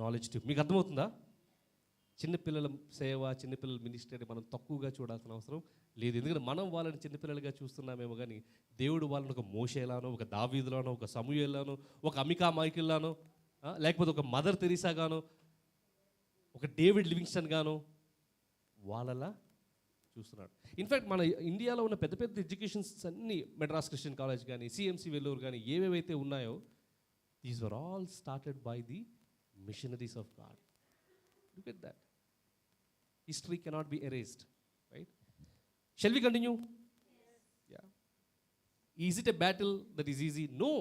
knowledge to. మీకు అర్థమవుతుందా? చిన్నపిల్లల సేవ, చిన్నపిల్లల ministry మనం తక్కువగా చూడాల్సిన అవసరం లేదు. ఎందుకంటే మనం వాళ్ళని చిన్నపిల్లలుగా చూస్తున్నామేమో కానీ దేవుడు వాళ్ళని ఒక మోషేలానో, ఒక దావీదులానో, ఒక సమూయేలానో, ఒక అమికా మైకిల్లానో, లేకపోతే ఒక మదర్ తెరీసా గానో, ఒక డేవిడ్ లివింగ్స్టన్ గానో వాళ్ళలా చూస్తున్నాడు. ఇన్ఫ్యాక్ట్ మన ఇండియాలో ఉన్న పెద్ద పెద్ద ఎడ్యుకేషన్స్ అన్నీ, మెడ్రాస్ క్రిస్టియన్ కాలేజ్ కానీ, సిఎంసి వెల్లూరు కానీ, ఏవేవైతే ఉన్నాయో, these were all started by the missionaries of God. Look at that. History cannot be erased, right? Shall we continue? Yeah. Is it a battle that is easy? No.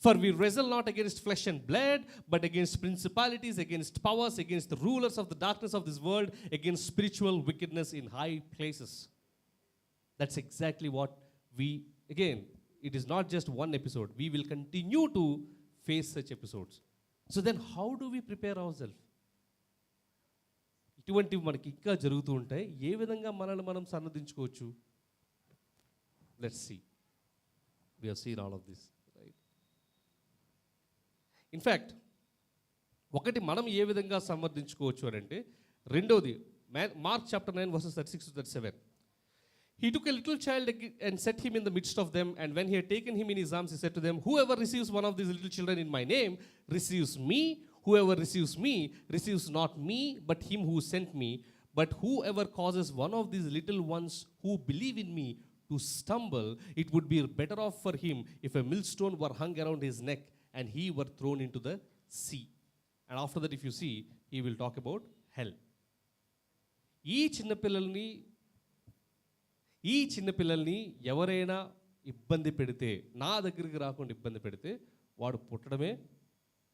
For we wrestle not against flesh and blood, but against principalities, against powers, against the rulers of the darkness of this world, against spiritual wickedness in high places. That's exactly what again, it is not just one episode. We will continue to face such episodes. So then how do we prepare ourselves? ఇటువంటివి మనకి ఇంకా జరుగుతూ ఉంటాయి. ఏ విధంగా మనల్ని మనం సన్నదించుకోవచ్చు? Let's see. We have seen all of this. In fact ఒకటి మనం ఏ విధంగా సమర్థించుకోవచ్చు అని అంటే, రెండోది mark chapter 9 verses 36-37. He took a little child and set him in the midst of them, and when he had taken him in his arms, he said to them, whoever receives one of these little children in my name receives me. whoever receives me receives not me but him who sent me. But whoever causes one of these little ones who believe in me to stumble, it would be better off for him if a millstone were hung around his neck and he were thrown into the sea. And after that, if you see, he will talk about hell. ఈ చిన్న పిల్లల్ని ఎవరైనా ఇబ్బంది పెడితే, నా దగ్గరికి రాకుండా ఇబ్బంది పెడితే, వాడు పుట్టడమే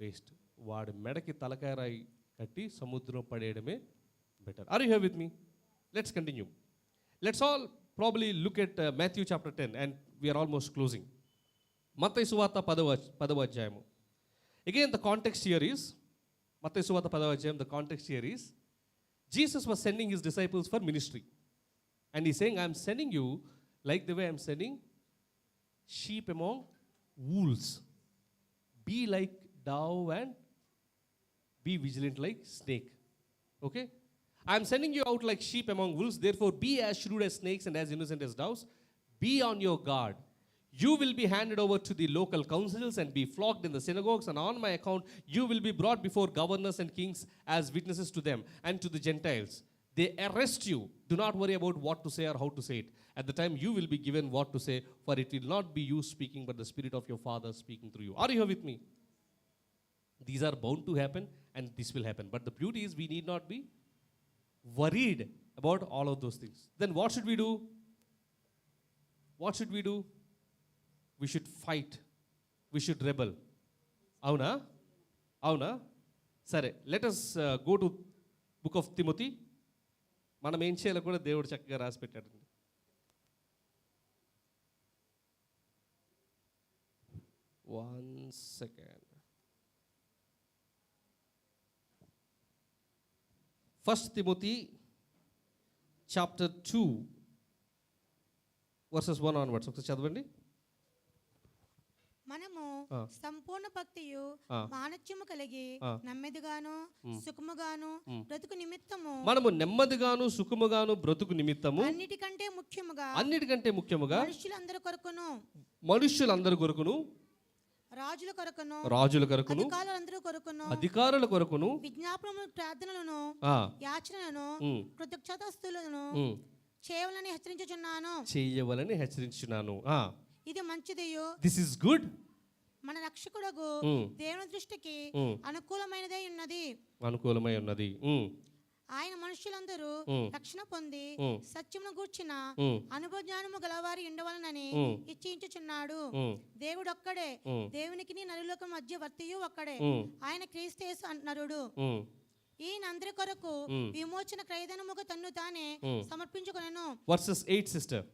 వేస్ట్. వాడి మెడకి తలకాయ కట్టి సముద్రం పడేయడమే better. Are you here with me? Let's continue. Let's all probably look at Matthew chapter 10 and we are almost closing. మత్తయి సువార్త 10వ అధ్యాయము. Again, the context here is, మత్తయి సువార్త 10వ అధ్యాయం, the context here is, Jesus was sending his disciples for ministry. And he's saying, I'm sending you like the way I'm sending sheep among wolves. Be like dove and be vigilant like snake. Okay? I'm sending you out like sheep among wolves. Therefore, be as shrewd as snakes and as innocent as doves. Be on your guard. You will be handed over to the local councils and be flogged in the synagogues. And on my account, you will be brought before governors and kings as witnesses to them and to the Gentiles. They arrest you. Do not worry about what to say or how to say it. At the time you will be given what to say, for it will not be you speaking, but the Spirit of your Father speaking through you. Are you here with me? These are bound to happen, and this will happen. But the beauty is we need not be worried about all of those things. Then what should we do? What should we do? We should fight. We should rebel. Avuna? Avuna? Sare. Let us go to book of Timothy. మనం ఏం చేయాలో కూడా దేవుడు చక్కగా రాసి పెట్టాడండి. One second. 1 Timothy chapter 2 verses 1 onwards. ఒకసారి చదవండి. మనము సంపూర్ణ భక్తియు మానత్యము కలిగి నెమ్మదిగాను సుఖముగాను బ్రతుకు నిమిత్తము, మనము నెమ్మదిగాను సుఖముగాను బ్రతుకు నిమిత్తము, అన్నిటికంటే ముఖ్యముగా మనుష్యులందరి కొరకును రాజుల కొరకును అధికారుల కొరకును విజ్ఞాపనములను ప్రార్థనలను యాచనలను కృతజ్ఞతాస్తుతులను చేయవలని హెచ్చరించుచున్నాను. ఇది మంచిదియు, దిస్ ఇస్ గుడ్, మన రక్షకుడగు దేవుని దృష్టికి అనుకూలమై ఉన్నది. ఆయన మనుషులందరూ రక్షణ పొంది సత్యమును గూర్చిన అనుభవ జ్ఞానము గలవారి ఉండవలనని ఇచ్చించుచున్నాడు. దేవుడు ఒక్కడే, దేవునికి నరులోకం మధ్య వర్తియు ఒక్కడే, ఆయన క్రీస్తు యేసు నరుడు. ఈయన అందరి కొరకు విమోచన క్రయధనముగా తన్ను తానే సమర్పించుకొనెను. Versus 8 sister.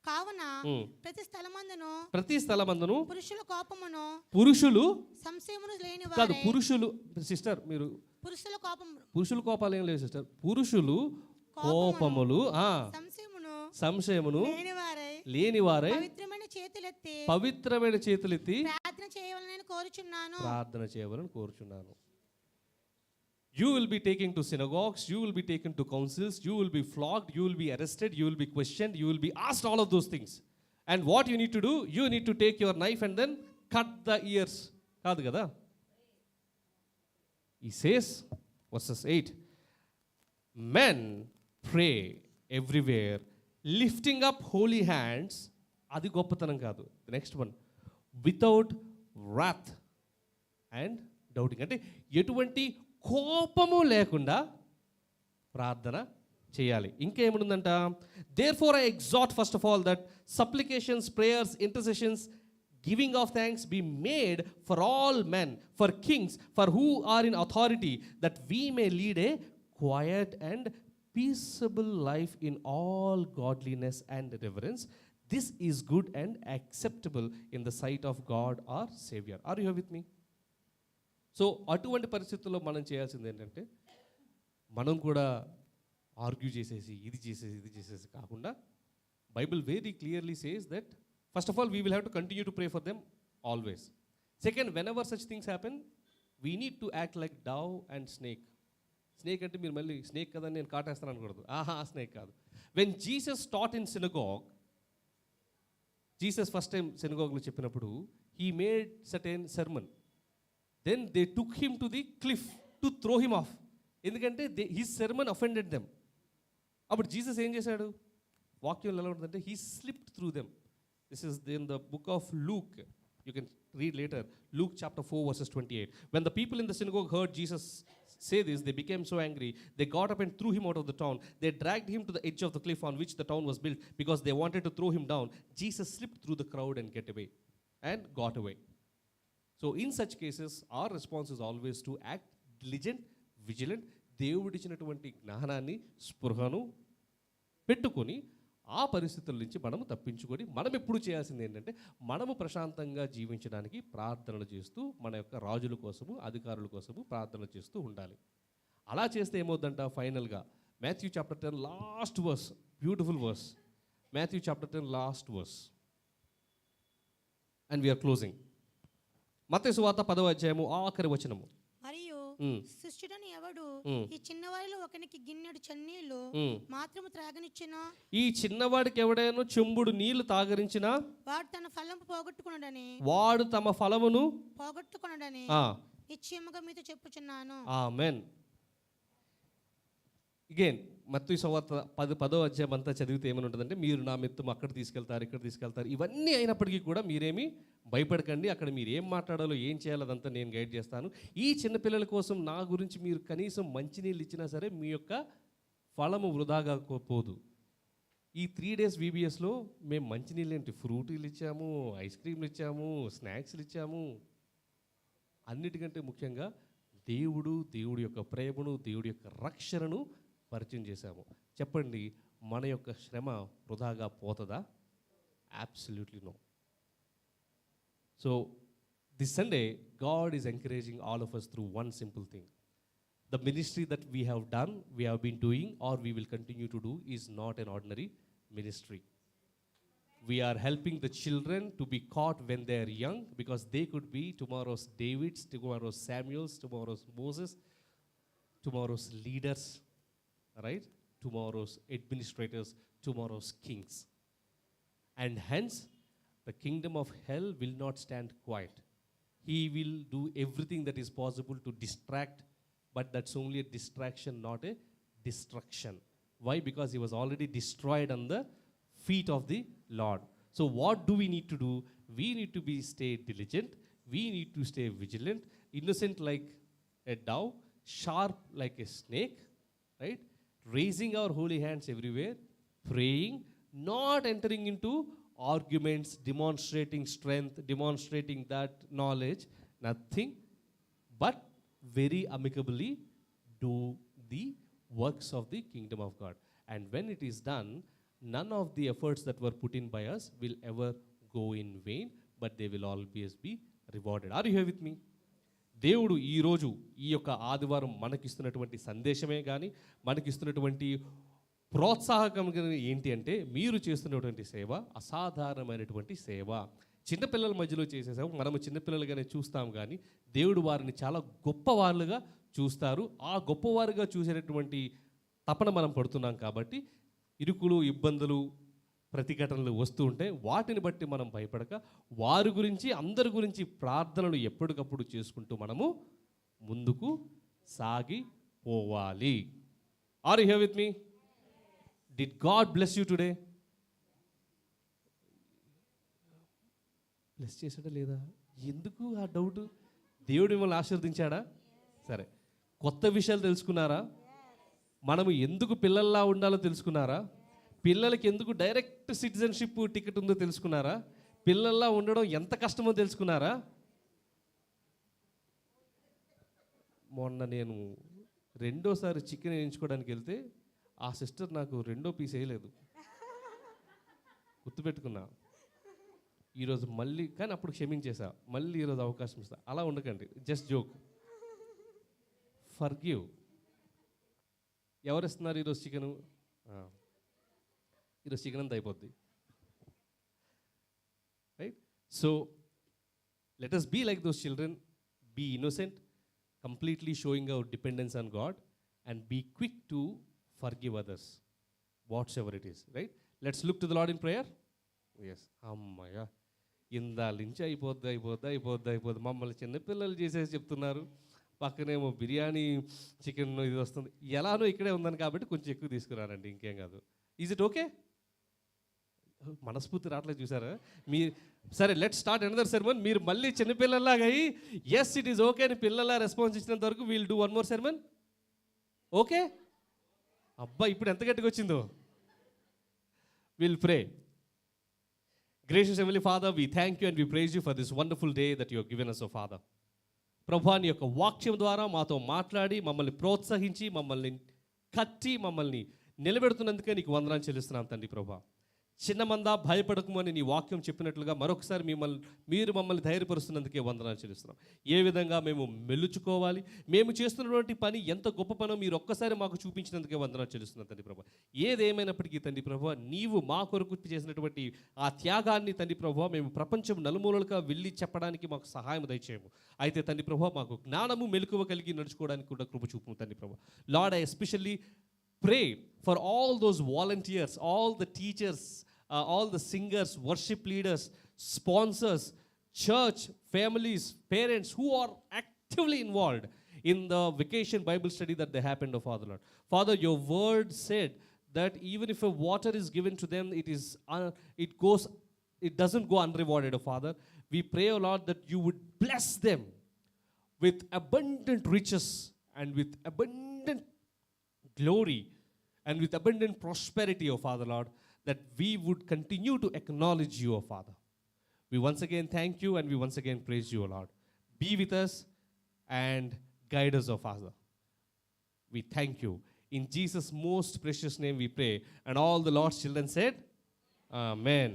కావున ప్రతి స్థలమందును పురుషులు సంశయమును లేనివారై, కాదు పురుషులు సిస్టర్, మీరు పురుషుల కోపాలు ఏం లేవు సిస్టర్. పురుషులు కోపములు సంశయమును లేనివారై పవిత్రమైన చేతులెత్తి ప్రార్థన చేయవలని కోరుచున్నాను. You will be taken to synagogues, you will be taken to councils, you will be flogged, you will be arrested, you will be questioned, you will be asked all of those things. And what you need to do, you need to take your knife and then cut the ears. Kaadu kada? He says, verses 8, men pray everywhere, lifting up holy hands. Adi goppatanam kaadu. The next one, without wrath and doubting. Ante etuvanti కోపము లేకుండా ప్రార్థన చేయాలి. ఇంకా ఏముందంట? Therefore I exhort first of all that supplications, prayers, intercessions, giving of thanks be made for all men, for kings, for who are in authority, that we may lead a quiet and peaceable life in all godliness and reverence. This is good and acceptable in the sight of God our Savior. Are you here with me? So అటువంటి పరిస్థితుల్లో మనం చేయాల్సింది ఏంటంటే, మనం కూడా argue చేసేసి ఇది చేసేసి కాకుండా, Bible very clearly says that first of all we will have to continue to pray for them always. Second, when ever such things happen we need to act like Dove and snake. Snake అంటే మీరు మళ్ళీ snake కదా నేను కాటేస్తాను అనకూడదు. Snake కాదు. When Jesus taught in synagogue, Jesus first time సినగాగ్లో చెప్పినప్పుడు he made certain sermon. Then they took him to the cliff to throw him off. ఎందుకంటే హిస్ సెర్మన్ అఫెండెడ్ దెమ్. అప్పుడు జీసస్ ఏం చేశాడు? వాక్యంలో ఎలా ఉంటుందంటే he slipped through them. This is in the book of Luke. You can read later, Luke chapter 4 verses 28. When the people in the synagogue heard Jesus say this, they became so angry. They got up and threw him out of the town. They dragged him to the edge of the cliff on which the town was built because they wanted to throw him down. Jesus slipped through the crowd and got away. So in such cases, our response is always to act diligent, vigilant. దేవుడిచ్చినటువంటి జ్ఞానాన్ని, స్పృహను పెట్టుకొని ఆ పరిస్థితుల నుంచి మనము తప్పించుకొని మనం ఎప్పుడు చేయాల్సింది ఏంటంటే మనము ప్రశాంతంగా జీవించడానికి ప్రార్థనలు చేస్తూ మన యొక్క రాజుల కోసము, అధికారుల కోసము ప్రార్థనలు చేస్తూ ఉండాలి. అలా చేస్తే ఏమవుద్దంట ఫైనల్గా? Matthew chapter 10 last verse, beautiful verse. Matthew chapter 10 last verse and we're closing. మత్తయి సువార్త 10వ అధ్యాయము ఆఖరి వచనము. మరియు శిష్యుడని ఎవడు ఈ చిన్నవారిలో ఒకనికి గిన్నెడు చన్నీళ్లు మాత్రము త్రాగనిచ్చునో, ఈ చిన్నవాడికి ఎవడైనా చెంబుడు నీళ్లు తాగరించినా వాడు తన ఫలము పోగొట్టుకునడని, వాడు తమ ఫలమును పోగొట్టుకునడని నిశ్చయముగా మీతో చెప్పుచున్నాను. ఆమేన్. అగైన్ మత్తయి సువార్త 10వ అధ్యాయం అంతా చదివితే ఏమని ఉంటుందంటే, మీరు నా మిత్తము అక్కడ తీసుకెళ్తారు, ఇక్కడ తీసుకెళ్తారు. ఇవన్నీ అయినప్పటికీ కూడా మీరేమీ భయపడకండి. అక్కడ మీరు ఏం మాట్లాడాలో, ఏం చేయాలో అదంతా నేను గైడ్ చేస్తాను. ఈ చిన్నపిల్లల కోసం నా గురించి మీరు కనీసం మంచినీళ్ళు ఇచ్చినా సరే మీ యొక్క ఫలము వృధాగా పోదు. ఈ 3 days VBSలో మేము మంచినీళ్ళు ఏంటి, ఫ్రూటీలు ఇచ్చాము, ఐస్ క్రీమ్లు ఇచ్చాము, స్నాక్స్లు ఇచ్చాము. అన్నిటికంటే ముఖ్యంగా దేవుడి యొక్క ప్రేమను, దేవుడి యొక్క రక్షణను పరిచయం చేశాము. చెప్పండి, మన యొక్క శ్రమ వృధాగా పోతుందా? Absolutely no. So this Sunday God is encouraging all of us through one simple thing. The ministry that we have done, we have been doing, or we will continue to do is not an ordinary ministry. We are helping the children to be caught when they are young, because they could be tomorrow's Davids, tomorrow's Samuels, tomorrow's Moses, tomorrow's leaders, right? Tomorrow's administrators, tomorrow's kings. And hence, the kingdom of hell will not stand quiet. He will do everything that is possible to distract, but that's only a distraction, not a destruction. Why? Because he was already destroyed on the feet of the Lord. So what do we need to do? We need to stay diligent. We need to stay vigilant, innocent like a dove, sharp like a snake, right? Raising our holy hands everywhere, praying, not entering into arguments, demonstrating strength, demonstrating that knowledge, nothing, but very amicably do the works of the kingdom of God. And when it is done, none of the efforts that were put in by us will ever go in vain, but they will always be rewarded. Are you here with me? దేవుడు ఈరోజు ఈ యొక్క ఆదివారం మనకిస్తున్నటువంటి సందేశమే కానీ, మనకిస్తున్నటువంటి ప్రోత్సాహకం ఏంటి అంటే, మీరు చేస్తున్నటువంటి సేవ అసాధారణమైనటువంటి సేవ. చిన్నపిల్లల మధ్యలో చేసే సేవ మనము చిన్నపిల్లలుగానే చూస్తాం, కానీ దేవుడు వారిని చాలా గొప్పవారులుగా చూస్తారు. ఆ గొప్పవారుగా చూసేటటువంటి తపన మనం పడుతున్నాం. కాబట్టి ఇరుకులు, ఇబ్బందులు, ప్రతిఘటనలు వస్తూ ఉంటాయి. వాటిని బట్టి మనం భయపడక వారి గురించి, అందరి గురించి ప్రార్థనలు ఎప్పటికప్పుడు చేసుకుంటూ మనము ముందుకు సాగిపోవాలి. Are you here with me? Did God bless you today? Bless చేశాడా లేదా? ఎందుకు ఆ డౌట్? దేవుడు మిమ్మల్ని ఆశీర్వదించాడా? సరే, కొత్త విషయాలు తెలుసుకున్నారా? మనము ఎందుకు పిల్లల్లా ఉండాలో తెలుసుకున్నారా? పిల్లలకి ఎందుకు డైరెక్ట్ సిటిజన్షిప్ టికెట్ ఉందో తెలుసుకున్నారా? పిల్లల్లా ఉండడం ఎంత కష్టమో తెలుసుకున్నారా? మొన్న నేను రెండోసారి చికెన్ వేయించుకోవడానికి వెళ్తే ఆ సిస్టర్ నాకు 2వ పీస్ వేయలేదు. గుర్తుపెట్టుకున్నా. ఈరోజు మళ్ళీ, కానీ అప్పుడు క్షమించేసా, మళ్ళీ ఈరోజు అవకాశం ఇస్తా. అలా ఉండకండి, జస్ట్ జోక్. ఫర్గివ్. ఎవరు ఇస్తున్నారు ఈరోజు చికెను? ఈరోజు చికెన్ అంతా అయిపోద్ది, right? So let us be like those children, be innocent, completely showing our dependence on God, and be quick to forgive others, whatsoever it is, right? Let's look to the Lord in prayer. Yes, అమ్మయ్య, ఇందాల నుంచి అయిపోద్ది మమ్మల్ని చిన్నపిల్లలు చేసేసి చెప్తున్నారు, పక్కనేమో biryani chicken ఇది వస్తుంది, ఎలానో ఇక్కడే ఉందని కాబట్టి కొంచెం ఎక్కువ తీసుకురానండి, ఇంకేం కాదు. Is it okay? మనస్ఫూర్తి రావట్లేదు చూసారా మీ. సరే, లెట్ స్టార్ట్ అనదర్ సెర్మన్. మీరు మళ్ళీ చిన్నపిల్లల్లాగా అయ్యి ఎస్ ఇట్ ఈస్ ఓకే అని పిల్లల రెస్పాన్స్ ఇచ్చినంత వరకు we'll do one more sermon. Okay? అబ్బా, ఇప్పుడు ఎంత గట్టిగా వచ్చిందో. Will pray. Gracious Heavenly Father, we thank you and we praise you for this wonderful day that you have given us, O Father. ప్రభా, నీ యొక్క వాక్యం ద్వారా మాతో మాట్లాడి మమ్మల్ని ప్రోత్సహించి మమ్మల్ని కట్టి మమ్మల్ని నిలబెడుతున్నందుకే నీకు వందనాలు చెల్లిస్తున్నాం తండ్రి. ప్రభా, చిన్న మంద భయపడకము అని నీ వాక్యం చెప్పినట్లుగా మరొకసారి మీరు మమ్మల్ని ధైర్యపరుస్తున్నందుకే వందనాలు చెల్లిస్తున్నాం. ఏ విధంగా మేము మెలుచుకోవాలి, మేము చేస్తున్నటువంటి పని ఎంత గొప్ప పనో మీరు ఒక్కసారి మాకు చూపించినందుకే వందనాలు చెల్లిస్తున్నాం తండ్రి. ప్రభా, ఏదేమైనప్పటికీ తండ్రి ప్రభా, నీవు మా కొరకు చేసినటువంటి ఆ త్యాగాన్ని తండ్రి ప్రభా మేము ప్రపంచం నలుమూలలుగా వెళ్ళి చెప్పడానికి మాకు సహాయం దయచేయము. అయితే తండ్రి ప్రభా, మాకు జ్ఞానము మెలకువ కలిగి నడుచుకోవడానికి కూడా కృప చూపు తండ్రి ప్రభా. Lord, I especially pray for all those volunteers, all the teachers, all the singers, worship leaders, sponsors, church, families, parents who are actively involved in the vacation Bible study that they happened, oh Father Lord. Father, your word said that even if a water is given to them, it doesn't go unrewarded, oh Father. We pray, oh Lord, that you would bless them with abundant riches and with abundant glory and with abundant prosperity, oh Father Lord, that we would continue to acknowledge you, oh Father. We once again thank you and we once again praise you, oh Lord. Be with us and guide us, oh Father. We thank you. In Jesus' most precious name we pray. And all the Lord's children said, Amen.